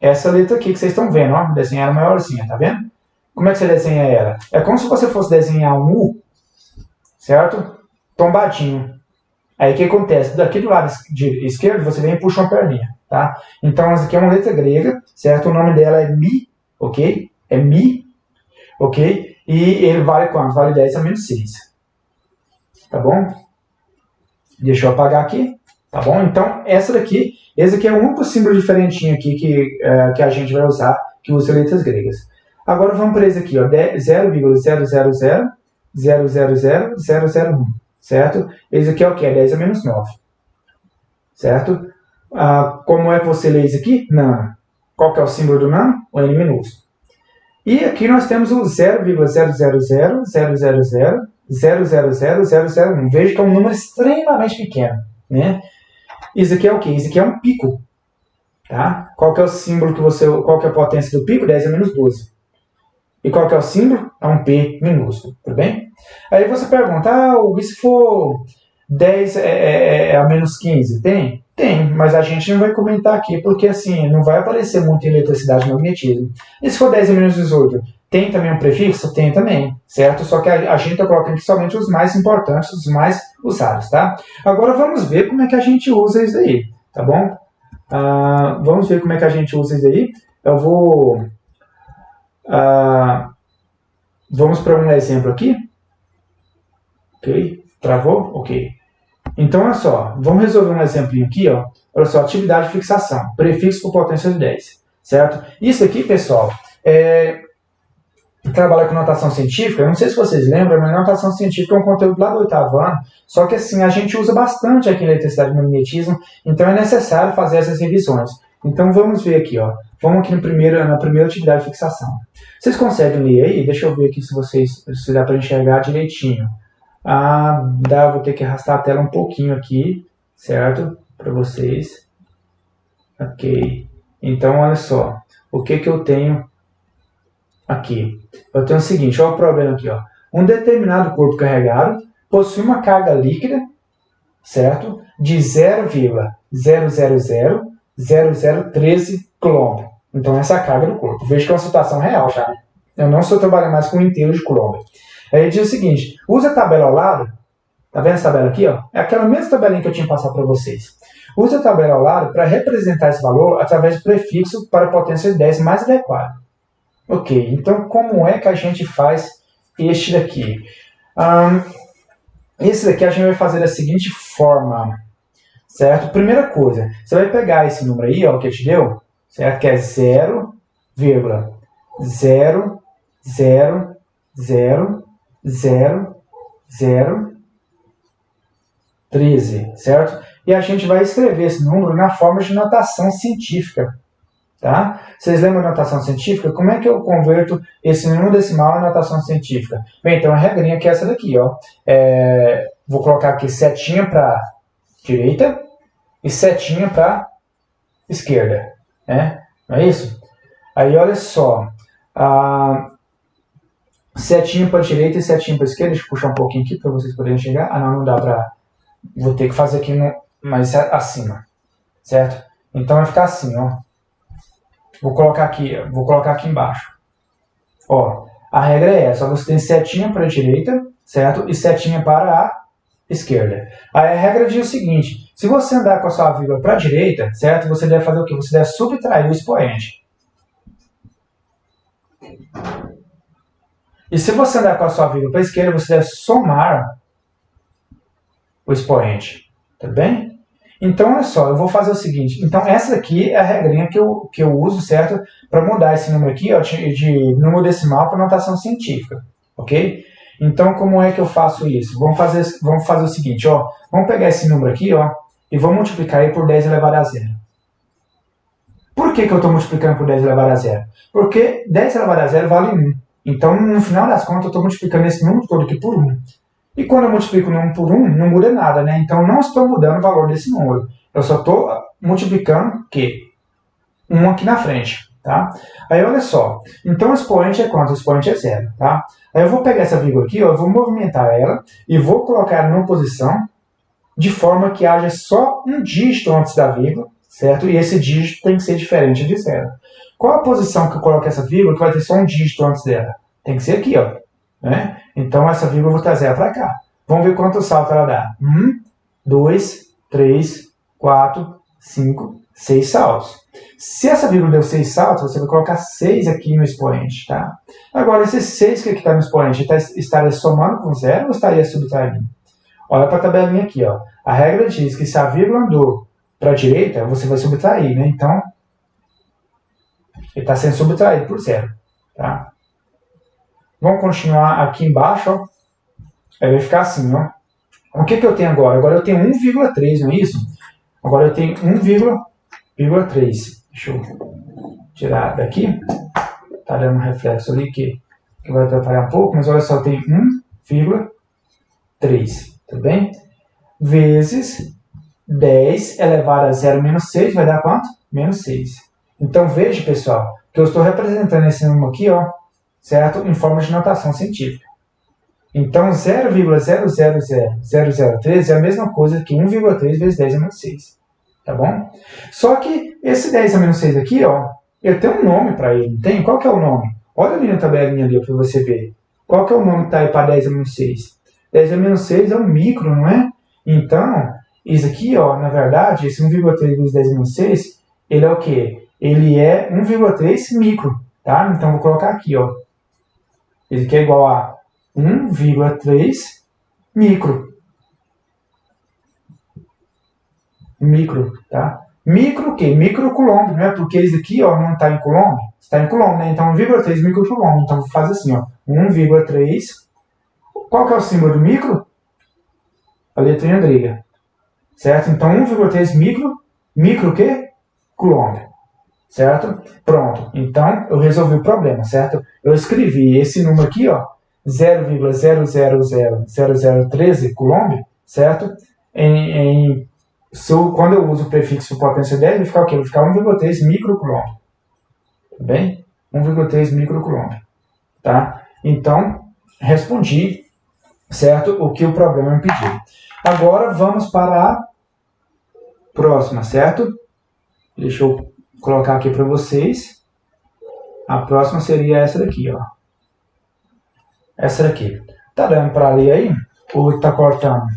Essa letra aqui que vocês estão vendo, ó, desenhar maiorzinha, tá vendo? Como é que você desenha ela? É como se você fosse desenhar um U, certo? Tombadinho. Aí o que acontece? Daqui do lado esquerdo você vem e puxa uma perninha, tá? Então essa aqui é uma letra grega, certo? O nome dela é Mi, ok? É Mi, ok? E ele vale quanto? Vale 10 a menos 6. Tá bom? Deixa eu apagar aqui, tá bom? Então esse aqui é o único símbolo diferentinho aqui que a gente vai usar, que usa letras gregas. Agora vamos para esse aqui, ó, 0,000000001. Certo? Esse aqui é o que? É 10 a menos 9. Certo? Como é que você lê isso aqui? Nano. Qual que é o símbolo do nano? O N minúsculo. E aqui nós temos o 0,00000000001. Veja que é um número extremamente pequeno. Né? Isso aqui é o que? Isso aqui é um pico. Tá? Qual que é o símbolo qual que é a potência do pico? 10 a menos 12. E qual que é o símbolo? É um P minúsculo, tudo bem? Aí você pergunta, e se for 10 a menos 15? Tem? Tem, mas a gente não vai comentar aqui, porque assim, não vai aparecer muito em eletricidade e magnetismo. E se for 10 a menos 18? Tem também um prefixo? Tem também, certo? Só que a gente está colocando aqui somente os mais importantes, os mais usados, tá? Agora vamos ver como é que a gente usa isso aí, tá bom? Vamos ver como é que a gente usa isso aí. Eu vou... vamos para um exemplo aqui. Ok? Travou? Ok. Então, olha só. Vamos resolver um exemplinho aqui. Ó. Olha só, atividade de fixação. Prefixo por potência de 10. Certo? Isso aqui, pessoal, trabalha com notação científica. Eu não sei se vocês lembram, mas notação científica é um conteúdo lá do 8º ano. Só que assim, a gente usa bastante aqui em eletricidade e magnetismo. Então, é necessário fazer essas revisões. Então, vamos ver aqui. Ó. Vamos aqui na primeira atividade de fixação. Vocês conseguem ler aí? Deixa eu ver aqui se dá para enxergar direitinho. Vou ter que arrastar a tela um pouquinho aqui, certo? Para vocês. Ok. Então, olha só. O que eu tenho aqui? Eu tenho o seguinte, olha o problema aqui. Ó. Um determinado corpo carregado possui uma carga líquida, certo? De 0,0000013 Coulomb. Então, essa é a carga do corpo. Veja que é uma situação real já. Eu não estou trabalhando mais com inteiro de Coulomb. Aí ele diz o seguinte, usa a tabela ao lado, tá vendo essa tabela aqui? Ó? É aquela mesma tabelinha que eu tinha passado para vocês. Usa a tabela ao lado para representar esse valor através de prefixo para a potência de 10 mais adequado. Ok, então como é que a gente faz este daqui? Esse daqui a gente vai fazer da seguinte forma, certo? Primeira coisa, você vai pegar esse número aí, ó, que eu te deu, certo? Que é 0,000 0, 0, 0, 13, certo? E a gente vai escrever esse número na forma de notação científica, tá? Vocês lembram da notação científica? Como é que eu converto esse número decimal em notação científica? Bem, então a regrinha que é essa daqui, ó. Vou colocar aqui setinha para direita e setinha para esquerda, né? Não é isso? Aí olha só, setinha para direita e setinha para esquerda. Deixa eu puxar um pouquinho aqui para vocês poderem enxergar. Ah, não dá para. Vou ter que fazer aqui mais acima, certo? Então vai ficar assim, ó. Vou colocar aqui embaixo. Ó, a regra é essa: você tem setinha para a direita, certo? E setinha para a esquerda. Aí a regra diz o seguinte: se você andar com a sua vírgula para a direita, certo? Você deve fazer o quê? Você deve subtrair o expoente. E se você andar com a sua vírgula para a esquerda, você deve somar o expoente. Tá bem? Então, olha só, eu vou fazer o seguinte. Então, essa aqui é a regrinha que eu uso, certo? Para mudar esse número aqui, ó, de número decimal para notação científica. Ok? Então, como é que eu faço isso? Vamos fazer o seguinte, ó. Vamos pegar esse número aqui, ó, e vamos multiplicar ele por 10 elevado a 0. Por que eu estou multiplicando por 10 elevado a 0? Porque 10 elevado a 0 vale 1. Então, no final das contas, eu estou multiplicando esse número todo aqui por 1. E quando eu multiplico o número por 1, não muda nada, né? Então, não estou mudando o valor desse número. Eu só estou multiplicando o quê? 1 aqui na frente, tá? Aí, olha só. Então, o expoente é quanto? O expoente é 0, tá? Aí, eu vou pegar essa vírgula aqui, ó, eu vou movimentar ela e vou colocar ela numa posição de forma que haja só um dígito antes da vírgula, certo? E esse dígito tem que ser diferente de 0. Qual a posição que eu coloco essa vírgula que vai ter só um dígito antes dela? Tem que ser aqui, ó. Né? Então, essa vírgula eu vou trazer ela para cá. Vamos ver quanto salto ela dá. 1, 2, 3, 4, 5, 6 saltos. Se essa vírgula deu 6 saltos, você vai colocar 6 aqui no expoente. Tá? Agora, esse 6 que está no expoente estaria somando com 0 ou estaria subtraindo? Olha para a tabelinha aqui. Ó. A regra diz que se a vírgula andou para a direita, você vai subtrair. Né? Então, ele está sendo subtraído por 0. Tá? Vamos continuar aqui embaixo, ó. Aí vai ficar assim, ó. O que eu tenho agora? Agora eu tenho 1,3, não é isso? Agora eu tenho 1,3. Deixa eu tirar daqui. Tá dando um reflexo ali que vai atrapalhar um pouco, mas olha só, eu tenho 1,3, tá bem? Vezes 10 elevado a 0 menos 6, vai dar quanto? Menos 6. Então veja, pessoal, que eu estou representando esse número aqui, ó, certo? Em forma de notação científica. Então, 0,000013 é a mesma coisa que 1,3 vezes 10 a menos 6. Tá bom? Só que esse 10 a menos 6 aqui, ó, eu tenho um nome para ele, não tem? Qual que é o nome? Olha ali na tabelinha ali para você ver. Qual que é o nome que está aí para 10 a menos 6? 10 a menos 6 é um micro, não é? Então, isso aqui, ó, na verdade, esse 1,3 vezes 10 a menos 6, ele é o quê? Ele é 1,3 micro, tá? Então, vou colocar aqui, ó. Ele aqui é igual a 1,3 micro. Micro, tá? Micro o quê? Microcoulomb, não é? Porque esse aqui, ó, não está em coulomb. Está em coulomb, né? Então, 1,3 microcoulomb. Então, vou fazer assim, ó. 1,3. Qual que é o símbolo do micro? A letrinha grega. Certo? Então, 1,3 micro o quê? Coulomb. Certo? Pronto. Então, eu resolvi o problema, certo? Eu escrevi esse número aqui, ó, 0,000013 coulomb, certo? Quando eu uso o prefixo potência 10, vai ficar o quê? Vai ficar 1,3 microcoulomb. Tá bem? 1,3 microcoulomb. Tá? Então, respondi, certo? O que o problema me pediu. Agora, vamos para a próxima, certo? Deixa eu colocar aqui para vocês. A próxima seria essa daqui, ó. Essa daqui. Tá dando para ler aí? Ou tá cortando?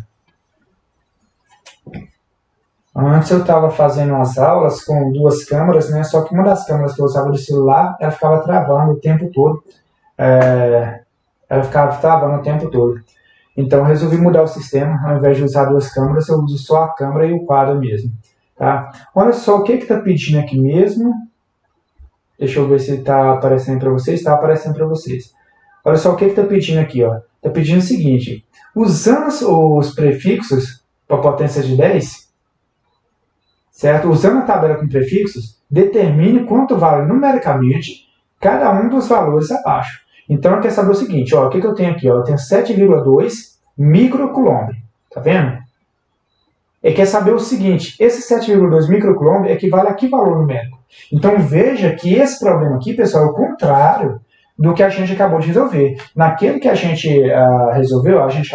Antes eu estava fazendo as aulas com 2 câmeras, né? Só que uma das câmeras que eu usava do celular, ela ficava travando o tempo todo. Ela ficava travando o tempo todo. Então eu resolvi mudar o sistema. Ao invés de usar 2 câmeras, eu uso só a câmera e o quadro mesmo. Tá? Olha só o que está pedindo aqui mesmo. Deixa eu ver se está aparecendo para vocês. Está aparecendo para vocês. Olha só o que está pedindo aqui. Está pedindo o seguinte, usando os prefixos para potência de 10, certo? Usando a tabela com prefixos, determine quanto vale numericamente cada um dos valores abaixo. Então, quer saber o seguinte, o que eu tenho aqui? Eu tenho 7,2 microcoulomb. Tá vendo? Ele quer saber o seguinte, esse 7,2 microcoulomb equivale a que valor numérico? Então, veja que esse problema aqui, pessoal, é o contrário do que a gente acabou de resolver. Naquele que a gente resolveu, a gente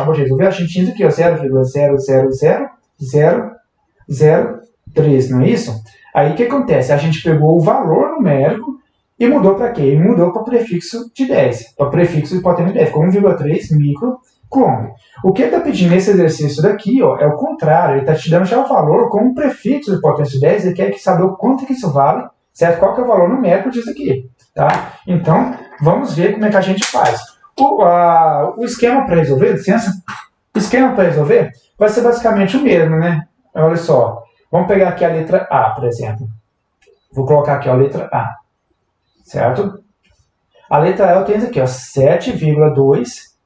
tinha aqui 0,0000003, não é isso? Aí o que acontece? A gente pegou o valor numérico e mudou para quê? E mudou para o prefixo de 10, para o prefixo de potência de 10, ficou 1,3 microcoulomb. O que ele está pedindo nesse exercício daqui é o contrário, ele está te dando já o valor com um prefixo de potência de 10, ele quer saber o quanto que isso vale, certo? Qual que é o valor numérico disso aqui, tá? Então, vamos ver como é que a gente faz. O esquema para resolver, licença, o esquema para resolver vai ser basicamente o mesmo, né? Olha só, vamos pegar aqui a letra A, por exemplo. Vou colocar aqui a letra A, certo? A letra A eu tenho aqui, 7,2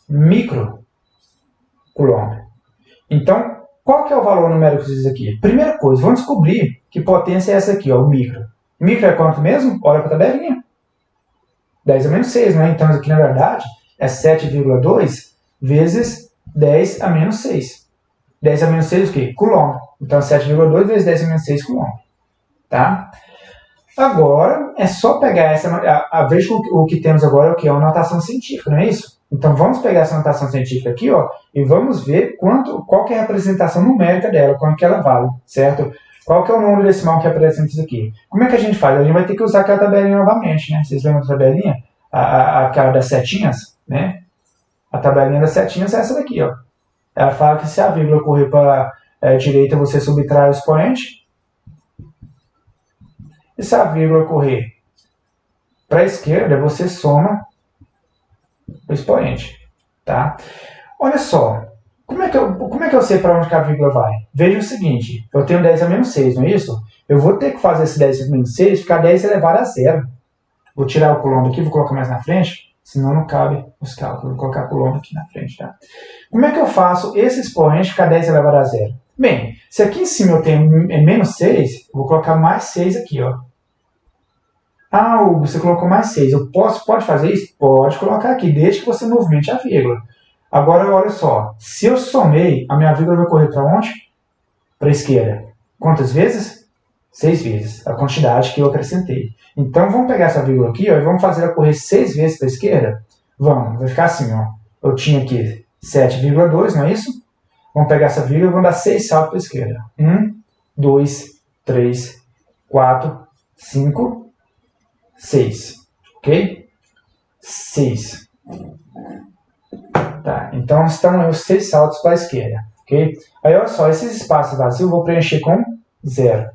microcoulomb. Então, qual que é o valor numérico disso aqui? Primeira coisa, vamos descobrir que potência é essa aqui, o micro. Micro é quanto mesmo? Olha para a tabelinha. 10 a menos 6, né? Então, isso aqui, na verdade, é 7,2 vezes 10 a menos 6. 10 a menos 6 o quê? Coulomb. Então, 7,2 vezes 10 a menos 6 coulomb. Tá? Agora, é só pegar essa... Veja o que temos agora é o que? É uma notação científica, não é isso? Então, vamos pegar essa notação científica aqui, e vamos ver qual que é a representação numérica dela, quanto que ela vale, certo? Qual que é o número decimal que representa isso aqui? Como é que a gente faz? A gente vai ter que usar aquela tabelinha novamente, né? Vocês lembram da tabelinha? Aquela das setinhas, né? A tabelinha das setinhas é essa daqui, Ela fala que se a vírgula correr para a direita, você subtrai o expoente. E se a vírgula correr para a esquerda, você soma o expoente, tá? Olha só, como é que eu sei para onde que a vírgula vai? Veja o seguinte, eu tenho 10 a menos 6, não é isso? Eu vou ter que fazer esse 10 a menos 6 ficar 10 elevado a 0. Vou tirar o coulomb aqui, vou colocar mais na frente, senão não cabe os cálculos. Vou colocar o coulomb aqui na frente, tá? Como é que eu faço esse expoente ficar 10 elevado a 0? Bem, se aqui em cima eu tenho menos 6, eu vou colocar mais 6 aqui, Ah, Hugo, você colocou mais 6. Pode fazer isso? Pode colocar aqui, desde que você movimente a vírgula. Agora, olha só. Se eu somei, a minha vírgula vai correr para onde? Para a esquerda. Quantas vezes? 6 vezes. A quantidade que eu acrescentei. Então, vamos pegar essa vírgula aqui, e vamos fazer ela correr 6 vezes para a esquerda? Vamos. Vai ficar assim, Eu tinha aqui 7,2, não é isso? Vamos pegar essa vírgula e vamos dar 6 saltos para a esquerda. 1, 2, 3, 4, 5... 6, ok? 6. Tá, então estão os 6 saltos para a esquerda, ok? Aí, olha só, esses espaços vazios eu vou preencher com 0.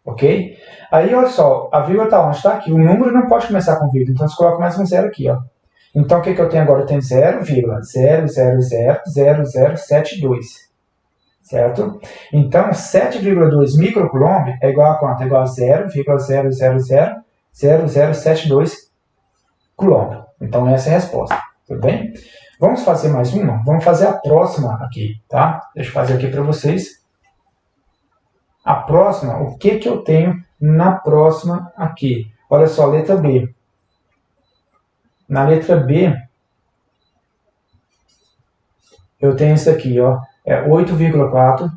Ok? Aí, olha só, a vírgula está onde? Está aqui. O número não pode começar com vírgula, então você coloca mais um 0 aqui, Então, o que eu tenho agora? Eu tenho 0,0000072. Certo? Então, 7,2 microcoulomb é igual a quanto? É igual a 0,0000072 coulomb. Então, essa é a resposta. Tudo bem? Vamos fazer mais uma? Vamos fazer a próxima aqui, tá? Deixa eu fazer aqui para vocês. A próxima, o que eu tenho na próxima aqui? Olha só, letra B. Na letra B, eu tenho isso aqui, É 8,4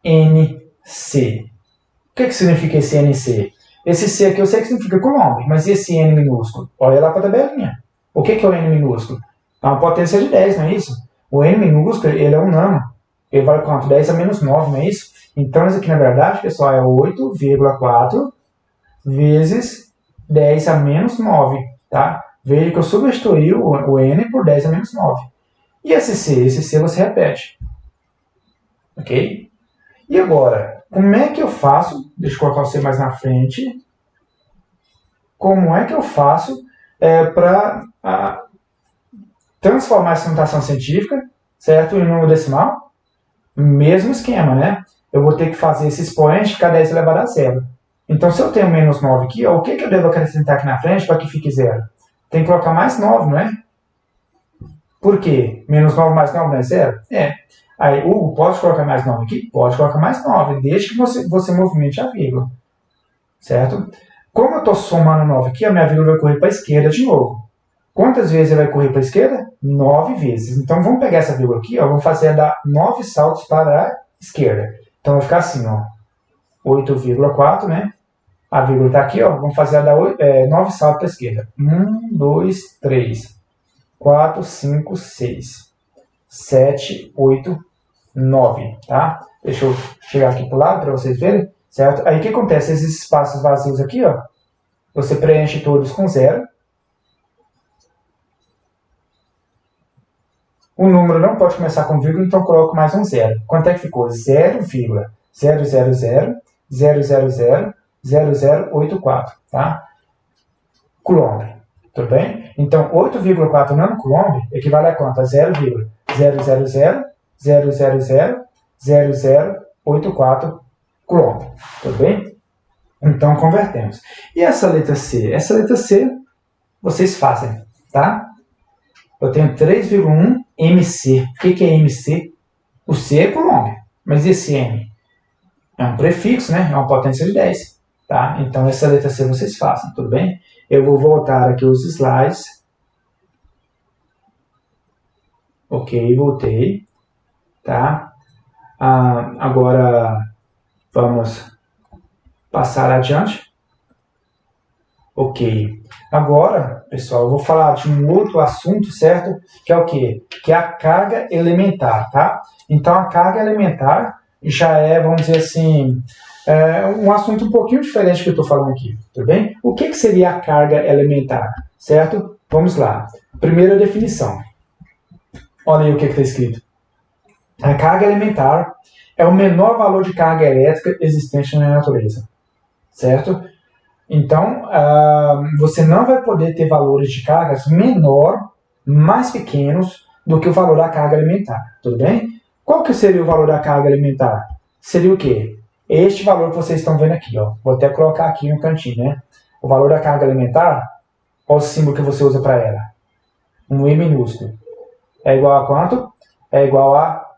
NC. O que significa esse NC? Esse C aqui eu sei que significa coulomb, mas e esse N minúsculo? Olha lá para a tabelinha. O que é o N minúsculo? É uma potência de 10, não é isso? O N minúsculo, ele é um nano. Ele vale quanto? 10 a menos 9, não é isso? Então, isso aqui, na verdade, pessoal, é 8,4 vezes 10 a menos 9, tá? Veja que eu substituí o N por 10 a menos 9. E esse C? Esse C você repete. Ok? E agora, como é que eu faço? Deixa eu colocar o C mais na frente. Como é que eu faço para transformar essa notação científica, certo? Em número decimal? Mesmo esquema, né? Eu vou ter que fazer esse expoente ficar 10 elevado a 0. Então, se eu tenho menos 9 aqui, ó, o que eu devo acrescentar aqui na frente para que fique 0? Tem que colocar mais 9, não é? Por quê? Menos 9 mais 9 não é 0? É. Aí, Hugo, pode colocar mais 9 aqui? Pode colocar mais 9, desde que você movimente a vírgula. Certo? Como eu estou somando 9 aqui, a minha vírgula vai correr para a esquerda de novo. Quantas vezes ele vai correr para a esquerda? 9 vezes. Então, vamos pegar essa vírgula aqui, ó, vamos fazer ela dar 9 saltos para a esquerda. Então, vai ficar assim, ó, 8,4, né? A vírgula está aqui, ó, vamos fazer ela dar 9 saltos para a esquerda. 1, 2, 3, 4, 5, 6, 7, 8, 9, tá? Deixa eu chegar aqui para o lado para vocês verem, certo? Aí o que acontece? Esses espaços vazios aqui, ó, você preenche todos com 0. O número não pode começar com vírgula, então eu coloco mais um 0. Quanto é que ficou? 0,000000084, tá? Coulomb, tudo bem? Então, 8,4 nanocoulomb equivale a quanto? A 0,000000084 coulomb, tudo bem? Então, convertemos. E essa letra C? Essa letra C, vocês fazem, tá? Eu tenho 3,1 MC. O que é MC? O C é Coulomb, mas esse M? É um prefixo, né? É uma potência de 10. Tá? Então, essa letra C vocês façam, tudo bem? Eu vou voltar aqui os slides. Ok, voltei. Tá? Agora, vamos passar adiante. Ok. Agora, pessoal, eu vou falar de um outro assunto, certo? Que é o quê? Que é a carga elementar, tá? Então, a carga elementar já é, vamos dizer assim, um assunto um pouquinho diferente que eu estou falando aqui, tudo bem? O que seria a carga elementar, certo? Vamos lá. Primeira definição. Olha aí o que está escrito. A carga elementar é o menor valor de carga elétrica existente na natureza, certo? Então, você não vai poder ter valores de cargas mais pequenos do que o valor da carga elementar, tudo bem? Qual que seria o valor da carga elementar? Seria o quê? Este valor que vocês estão vendo aqui, ó. Vou até colocar aqui no cantinho, né? O valor da carga elementar, qual o símbolo que você usa para ela? Um E minúsculo. É igual a quanto? É igual a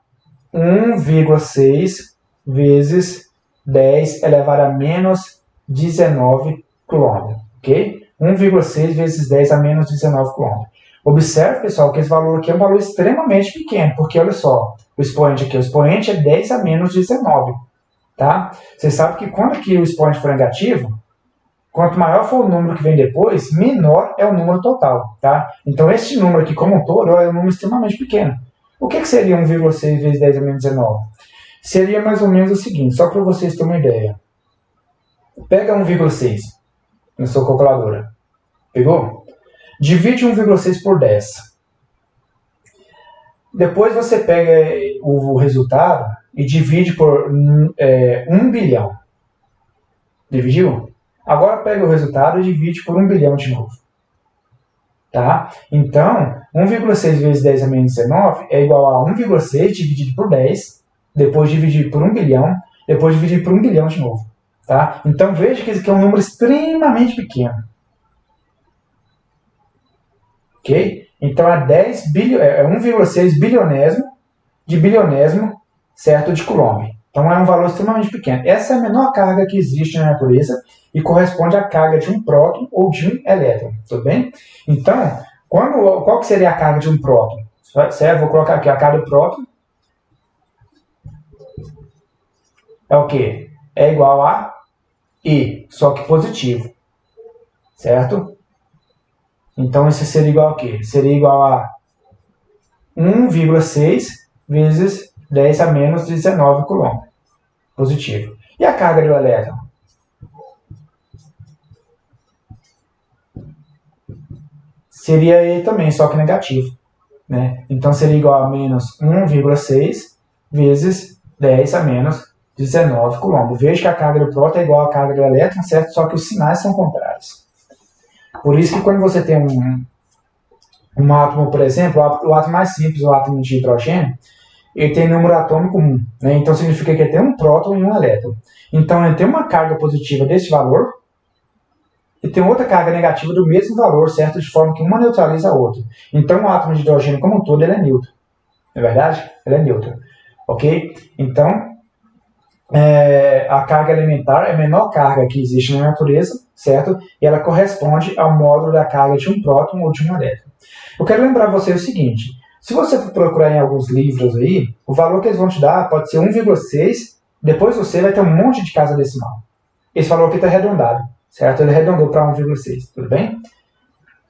1,6 vezes 10 elevado a menos 19 coulomb, ok? 1,6 vezes 10 a menos 19 coulomb. Observe, pessoal, que esse valor aqui é um valor extremamente pequeno, porque olha só, o expoente aqui, o expoente é 10 a menos 19, tá? Vocês sabem que quando aqui o expoente for negativo, quanto maior for o número que vem depois, menor é o número total, tá? Então, esse número aqui como um todo é um número extremamente pequeno. O que seria 1,6 vezes 10 a menos 19? Seria mais ou menos o seguinte, só para vocês terem uma ideia. Pega 1,6 na sua calculadora. Pegou? Divide 1,6 por 10. Depois você pega o resultado e divide por 1 bilhão. Dividiu? Agora pega o resultado e divide por 1 bilhão de novo. Tá? Então, 1,6 vezes 10 a menos 19 é igual a 1,6 dividido por 10, depois dividido por 1 bilhão, depois dividido por 1 bilhão de novo. Tá? Então, veja que esse aqui é um número extremamente pequeno. Ok? Então, é 1,6 bilionésimo de bilionésimo, certo, de Coulomb. Então, é um valor extremamente pequeno. Essa é a menor carga que existe na natureza e corresponde à carga de um próton ou de um elétron. Tudo bem? Então, qual que seria a carga de um próton? Certo? Vou colocar aqui a carga do próton. É o quê? É igual a E, só que positivo. Certo? Então, isso seria igual a quê? Seria igual a 1,6 vezes 10 a menos 19 coulomb. Positivo. E a carga do elétron? Seria E também, só que negativo. Né? Então, seria igual a menos 1,6 vezes 10 a menos 19 coulomb. Veja que a carga do próton é igual à carga do elétron, certo? Só que os sinais são contrários. Por isso que quando você tem um átomo, por exemplo, o átomo mais simples, o átomo de hidrogênio, ele tem número atômico 1, né? Então significa que ele tem um próton e um elétron. Então ele tem uma carga positiva desse valor e tem outra carga negativa do mesmo valor, certo? De forma que uma neutraliza a outra. Então o átomo de hidrogênio como um todo ele é neutro. Não é verdade? Ele é neutro. Ok? Então a carga elementar é a menor carga que existe na natureza, certo? E ela corresponde ao módulo da carga de um próton ou de um elétron. Eu quero lembrar você o seguinte, se você for procurar em alguns livros aí, o valor que eles vão te dar pode ser 1,6, depois você vai ter um monte de casa decimal. Esse valor aqui está arredondado, certo? Ele arredondou para 1,6, tudo bem?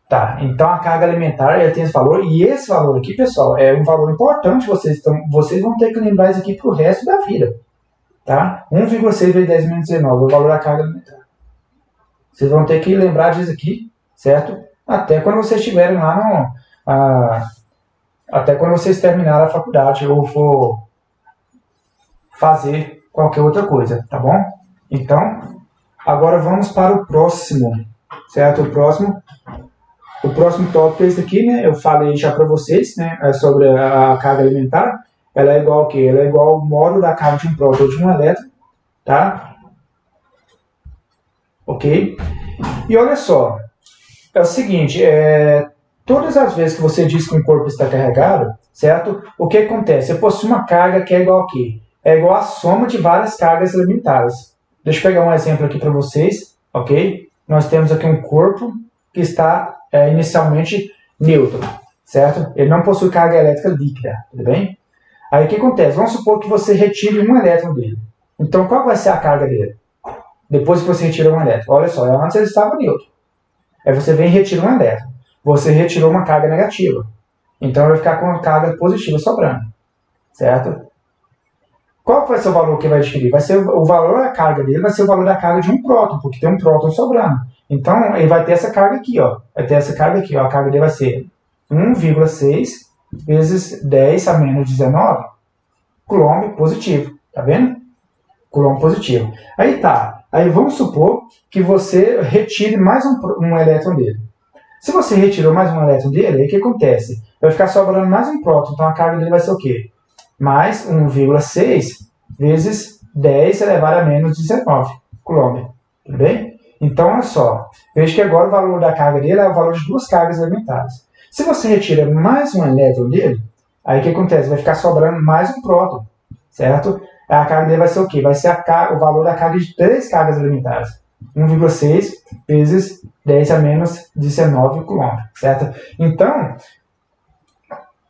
Tá, então a carga elementar ele tem esse valor, e esse valor aqui, pessoal, é um valor importante, vocês vão ter que lembrar isso aqui para o resto da vida. Tá? 1,6 vezes 10 menos 19 é o valor da carga elementar. Vocês vão ter que lembrar disso aqui, certo? Até quando vocês estiverem lá até quando vocês terminarem a faculdade ou for fazer qualquer outra coisa, tá bom? Então, agora vamos para o próximo, certo? O próximo tópico é esse aqui, né? Eu falei já para vocês, né? Sobre a carga elementar. Ela é igual ao quê? Ela é igual ao módulo da carga de um próton ou de um elétron, tá? Ok? E olha só, é o seguinte, todas as vezes que você diz que um corpo está carregado, certo? O que acontece? Você possui uma carga que é igual a quê? É igual a soma de várias cargas elementares. Deixa eu pegar um exemplo aqui para vocês, ok? Nós temos aqui um corpo que está inicialmente neutro, certo? Ele não possui carga elétrica líquida, tudo bem? Aí o que acontece? Vamos supor que você retire um elétron dele. Então qual vai ser a carga dele? Depois que você retira um elétron. Olha só, antes ele estava neutro. Aí você vem e retira um elétron. Você retirou uma carga negativa. Então ele vai ficar com uma carga positiva sobrando. Certo? Qual vai ser o valor que vai adquirir? Vai ser o valor da carga dele, vai ser o valor da carga de um próton, porque tem um próton sobrando. Então ele vai ter essa carga aqui, ó. Vai ter essa carga aqui, ó. A carga dele vai ser 1,6 vezes 10 a menos 19 coulomb positivo, tá vendo? Coulomb positivo. Aí tá, aí vamos supor que você retire mais um elétron dele. Se você retirou mais um elétron dele, aí o que acontece? Vai ficar sobrando mais um próton, então a carga dele vai ser o quê? Mais 1,6 vezes 10 elevado a menos 19 coulomb, tudo bem? Então, olha só, veja que agora o valor da carga dele é o valor de duas cargas elementares. Se você retira mais um elétron dele, aí o que acontece? Vai ficar sobrando mais um próton, certo? A carga dele vai ser o quê? Vai ser o valor da carga de três cargas elementares. 1,6 vezes 10 a menos 19 coulomb, certo? Então,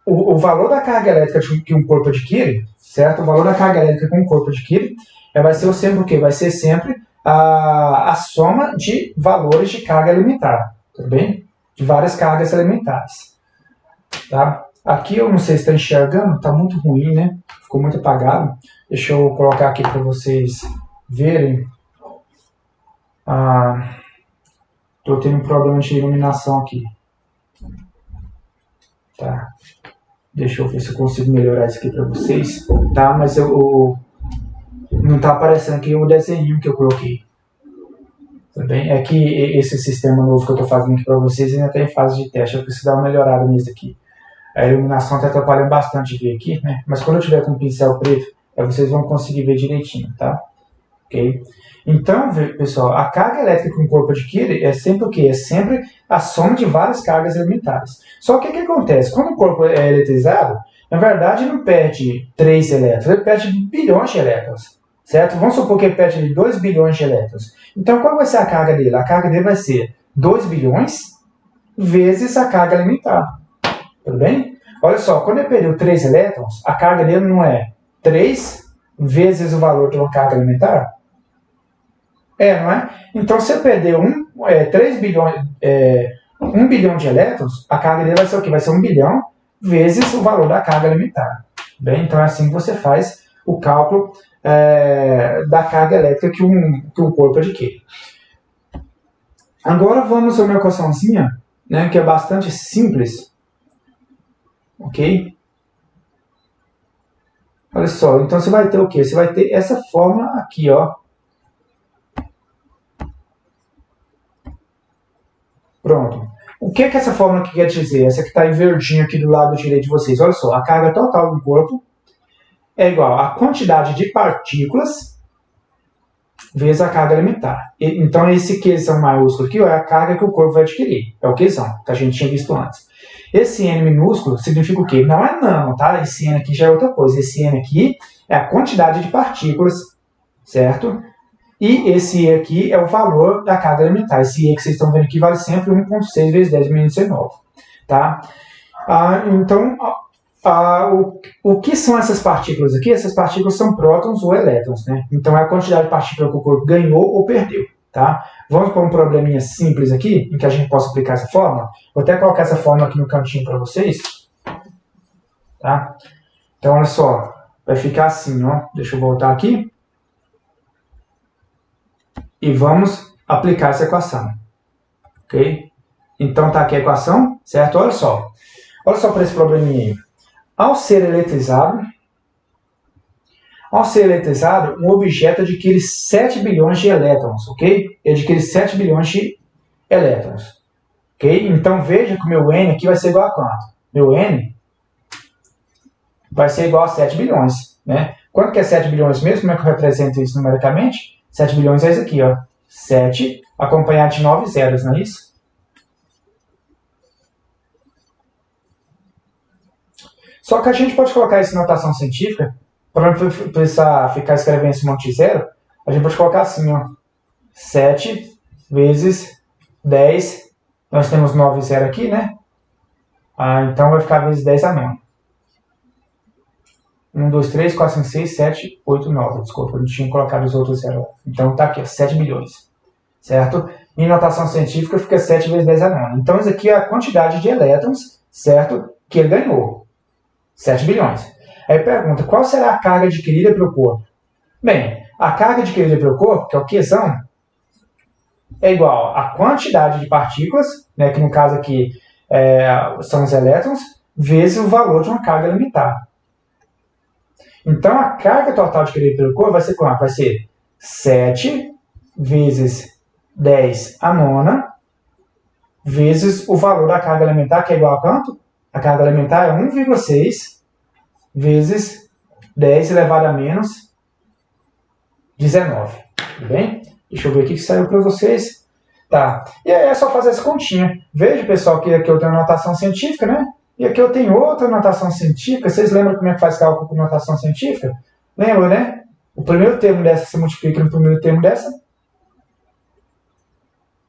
o valor da carga elétrica que um corpo adquire, certo? O valor da carga elétrica que um corpo adquire vai ser sempre o quê? Vai ser sempre a soma de valores de carga elementar, tudo bem? De várias cargas elementares, tá? Aqui eu não sei se está enxergando, está muito ruim, né? Ficou muito apagado. Deixa eu colocar aqui para vocês verem. Estou tendo um problema de iluminação aqui. Tá. Deixa eu ver se eu consigo melhorar isso aqui para vocês. Tá, mas não está aparecendo aqui o desenho que eu coloquei. Tá bem? É que esse sistema novo que eu estou fazendo aqui para vocês ainda está em fase de teste. Eu preciso dar uma melhorada nisso aqui. A iluminação está atrapalhando bastante ver aqui, né? Mas quando eu tiver com o pincel preto, vocês vão conseguir ver direitinho, tá? Ok? Então, pessoal, a carga elétrica que um corpo adquire é sempre o quê? É sempre a soma de várias cargas elementares. Só que o que acontece? Quando o corpo é eletrizado, na verdade ele não perde 3 elétrons, ele perde bilhões de elétrons. Certo? Vamos supor que ele perde 2 bilhões de elétrons. Então, qual vai ser a carga dele? A carga dele vai ser 2 bilhões vezes a carga elementar. Tudo bem? Olha só, quando ele perdeu 3 elétrons, a carga dele não é 3 vezes o valor de uma carga elementar? Não é? Então, se ele perder 1 bilhão de elétrons, a carga dele vai ser o quê? Vai ser 1 bilhão vezes o valor da carga elementar. Bem, então é assim que você faz o cálculo da carga elétrica que um corpo adquire. Agora vamos a uma equaçãozinha, né, que é bastante simples. Ok? Olha só, então você vai ter o quê? Você vai ter essa fórmula aqui, ó. Pronto. O que essa fórmula aqui quer dizer? Essa que está em verdinho aqui do lado direito de vocês. Olha só, a carga total do corpo é igual a quantidade de partículas vezes a carga elementar. Então, esse Qzão maiúsculo aqui é a carga que o corpo vai adquirir. É o Qzão, que a gente tinha visto antes. Esse N minúsculo significa o quê? Não é não, tá? Esse N aqui já é outra coisa. Esse N aqui é a quantidade de partículas, certo? E esse E aqui é o valor da carga elementar. Esse E que vocês estão vendo aqui vale sempre 1,6 vezes 10 menos 19, tá? Então, o que são essas partículas aqui? Essas partículas são prótons ou elétrons, né? Então, é a quantidade de partículas que o corpo ganhou ou perdeu, tá? Vamos para um probleminha simples aqui, em que a gente possa aplicar essa fórmula. Vou até colocar essa fórmula aqui no cantinho para vocês, tá? Então, olha só, vai ficar assim, ó. Deixa eu voltar aqui. E vamos aplicar essa equação, ok? Então, tá aqui a equação, certo? Olha só para esse probleminha aí. Ao ser eletrizado, um objeto adquire 7 bilhões de elétrons, ok? Ele adquire 7 bilhões de elétrons, ok? Então, veja que o meu N aqui vai ser igual a quanto? Meu N vai ser igual a 7 bilhões, né? Quanto que é 7 bilhões mesmo? Como é que eu represento isso numericamente? 7 bilhões é isso aqui, ó. 7 acompanhado de 9 zeros, não é isso? Só que a gente pode colocar isso em notação científica, para não precisar ficar escrevendo esse monte de zero, a gente pode colocar assim, ó. 7 vezes 10, nós temos 9 zero aqui, né? Então vai ficar vezes 10 a 9. 1, 2, 3, 4, 5, 6, 7, 8, 9. Desculpa, eu não tinha colocado os outros zeros. Então tá aqui, ó, 7 bilhões. Certo? Em notação científica fica 7 vezes 10 a 9. Então isso aqui é a quantidade de elétrons, certo? Que ele ganhou. 7 bilhões. Aí pergunta, qual será a carga adquirida pelo corpo? Bem, a carga adquirida pelo corpo, que é o Qzão, é igual à quantidade de partículas, né, que no caso aqui são os elétrons, vezes o valor de uma carga elementar. Então, a carga total adquirida pelo corpo vai ser quanto? Vai ser 7 vezes 10 a nona, vezes o valor da carga elementar, que é igual a quanto? A carga elementar é 1,6 vezes 10 elevado a menos 19. Tudo bem? Deixa eu ver o que saiu para vocês. Tá. E aí é só fazer essa continha. Veja, pessoal, que aqui eu tenho notação científica, né? E aqui eu tenho outra notação científica. Vocês lembram como é que faz cálculo com notação científica? Lembra, né? O primeiro termo dessa se multiplica no primeiro termo dessa.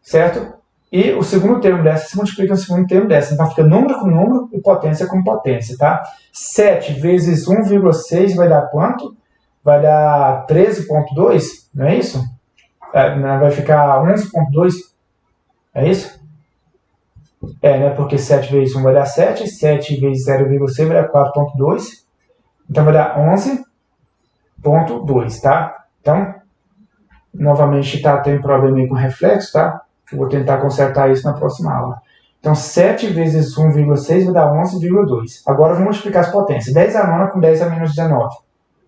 Certo? E o segundo termo dessa se multiplica no segundo termo dessa. Então fica número com número e potência com potência, tá? 7 vezes 1,6 vai dar quanto? Vai dar 13,2, não é isso? Vai ficar 11,2, é isso? Né? Porque 7 vezes 1 vai dar 7, 7 vezes 0,6 vai dar 4,2. Então vai dar 11,2, tá? Então, novamente, tem um problema aí com reflexo, tá? Eu vou tentar consertar isso na próxima aula. Então, 7 vezes 1,6 vai dar 11,2. Agora, vamos multiplicar as potências. 10 a nona com 10 a menos 19.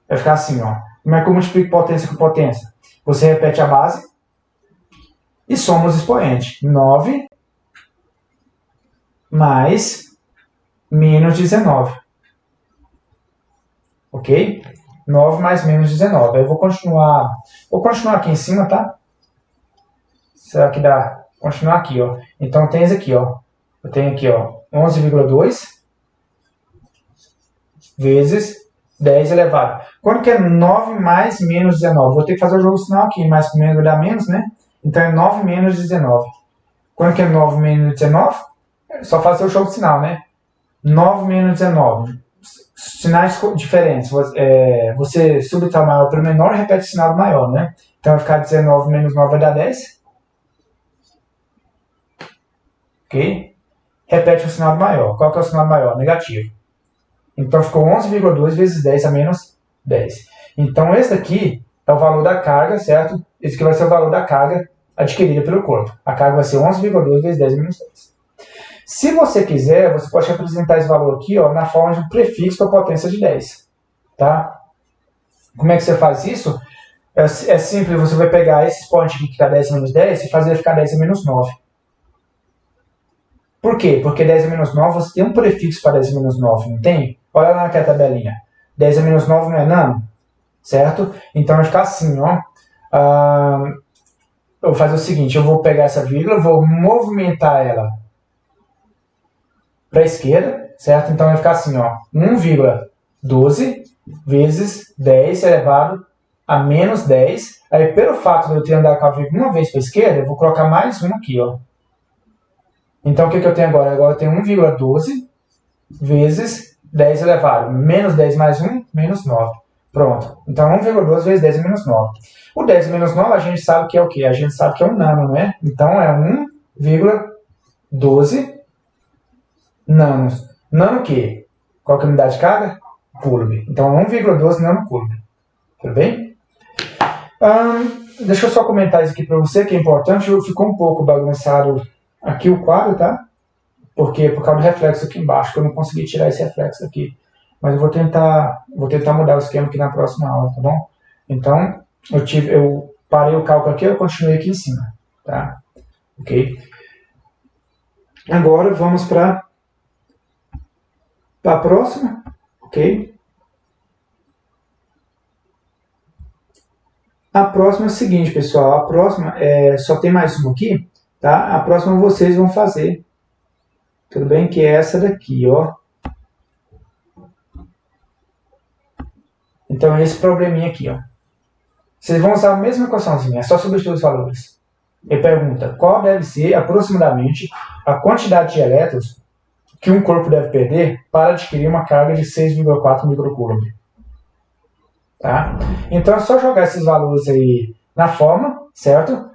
Vai ficar assim, ó. Como é que eu multiplico potência com potência? Você repete a base e soma os expoentes. 9 mais menos 19. Ok? 9 mais menos 19. Aí eu vou continuar aqui em cima, tá? Será que dá? Continuar aqui, ó. Então tem esse aqui, ó. Eu tenho aqui, ó, 11,2 vezes 10 elevado. Quando que é 9 mais menos 19? Vou ter que fazer o jogo sinal aqui, mais com menos vai dar menos, né? Então é 9 menos 19. Quando que é 9 menos 19? É só fazer o jogo sinal, né? 9 menos 19. Sinais diferentes. Você subtrai o maior para o menor e repete o sinal do maior, né? Então vai ficar 19 menos 9 vai dar 10. Ok? Repete o sinal do maior. Qual que é o sinal do maior? Negativo. Então ficou 11,2 vezes 10 a menos 10. Então esse aqui é o valor da carga, certo? Esse aqui vai ser o valor da carga adquirida pelo corpo. A carga vai ser 11,2 vezes 10 a menos 10. Se você quiser, você pode representar esse valor aqui, ó, na forma de um prefixo para a potência de 10. Tá? Como é que você faz isso? É simples, você vai pegar esse expoente aqui que está 10 a menos 10 e fazer ele ficar 10 a menos 9. Por quê? Porque 10 a menos 9 você tem um prefixo para 10 a menos 9, não tem? Olha lá naquela tabelinha. 10 a menos 9 não é nano, certo? Então vai ficar assim, ó. Eu vou fazer o seguinte, eu vou pegar essa vírgula, vou movimentar ela para a esquerda, certo? Então vai ficar assim, ó, 1,12 vezes 10 elevado a menos 10. Aí, pelo fato de eu ter andado com a vírgula uma vez para a esquerda, eu vou colocar mais um aqui, ó. Então, o que eu tenho agora? Agora eu tenho 1,12 vezes 10 elevado a menos 10 mais 1, menos 9. Pronto. Então, 1,12 vezes 10 é menos 9. O 10 menos 9 a gente sabe que é o quê? A gente sabe que é um nano, não é? Então, é 1,12 nanos. Nano o quê? Qual que é a unidade de carga? Coulomb. Então, 1,12 nanocoulomb. Tudo bem? Deixa eu só comentar isso aqui para você, que é importante. Ficou um pouco bagunçado aqui o quadro, tá? Porque por causa do reflexo aqui embaixo, que eu não consegui tirar esse reflexo aqui. Mas eu vou tentar mudar o esquema aqui na próxima aula, tá bom? Então, eu parei o cálculo aqui, eu continuei aqui em cima, tá? Ok? Agora vamos para a próxima, ok? A próxima é o seguinte, pessoal, a próxima só tem mais uma aqui, tá? A próxima vocês vão fazer, tudo bem? Que é essa daqui, ó. Então, esse probleminha aqui, ó. Vocês vão usar a mesma equaçãozinha, é só substituir os valores. Ele pergunta qual deve ser aproximadamente a quantidade de elétrons que um corpo deve perder para adquirir uma carga de 6,4 microcoulomb. Tá? Então é só jogar esses valores aí na forma, certo?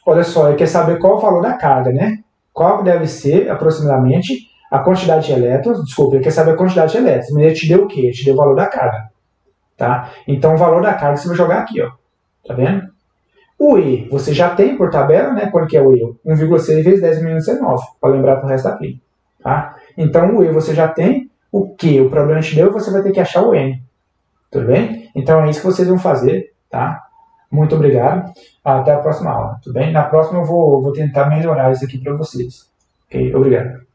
Olha só, ele quer saber qual é o valor da carga, né? Qual deve ser aproximadamente a quantidade de elétrons, desculpa, ele quer saber a quantidade de elétrons, mas ele te deu o quê? Ele te deu o valor da carga. Tá? Então o valor da carga você vai jogar aqui, ó. Tá vendo? O E você já tem por tabela, né? Quanto que é o E? 1,6 vezes 10 menos 19, para lembrar para o resto daqui. Tá? Então o E você já tem, o Q o problema te deu, você vai ter que achar o N. Tudo bem? Então é isso que vocês vão fazer, tá? Muito obrigado. Até a próxima aula, tudo bem? Na próxima eu vou tentar melhorar isso aqui para vocês. Ok? Obrigado.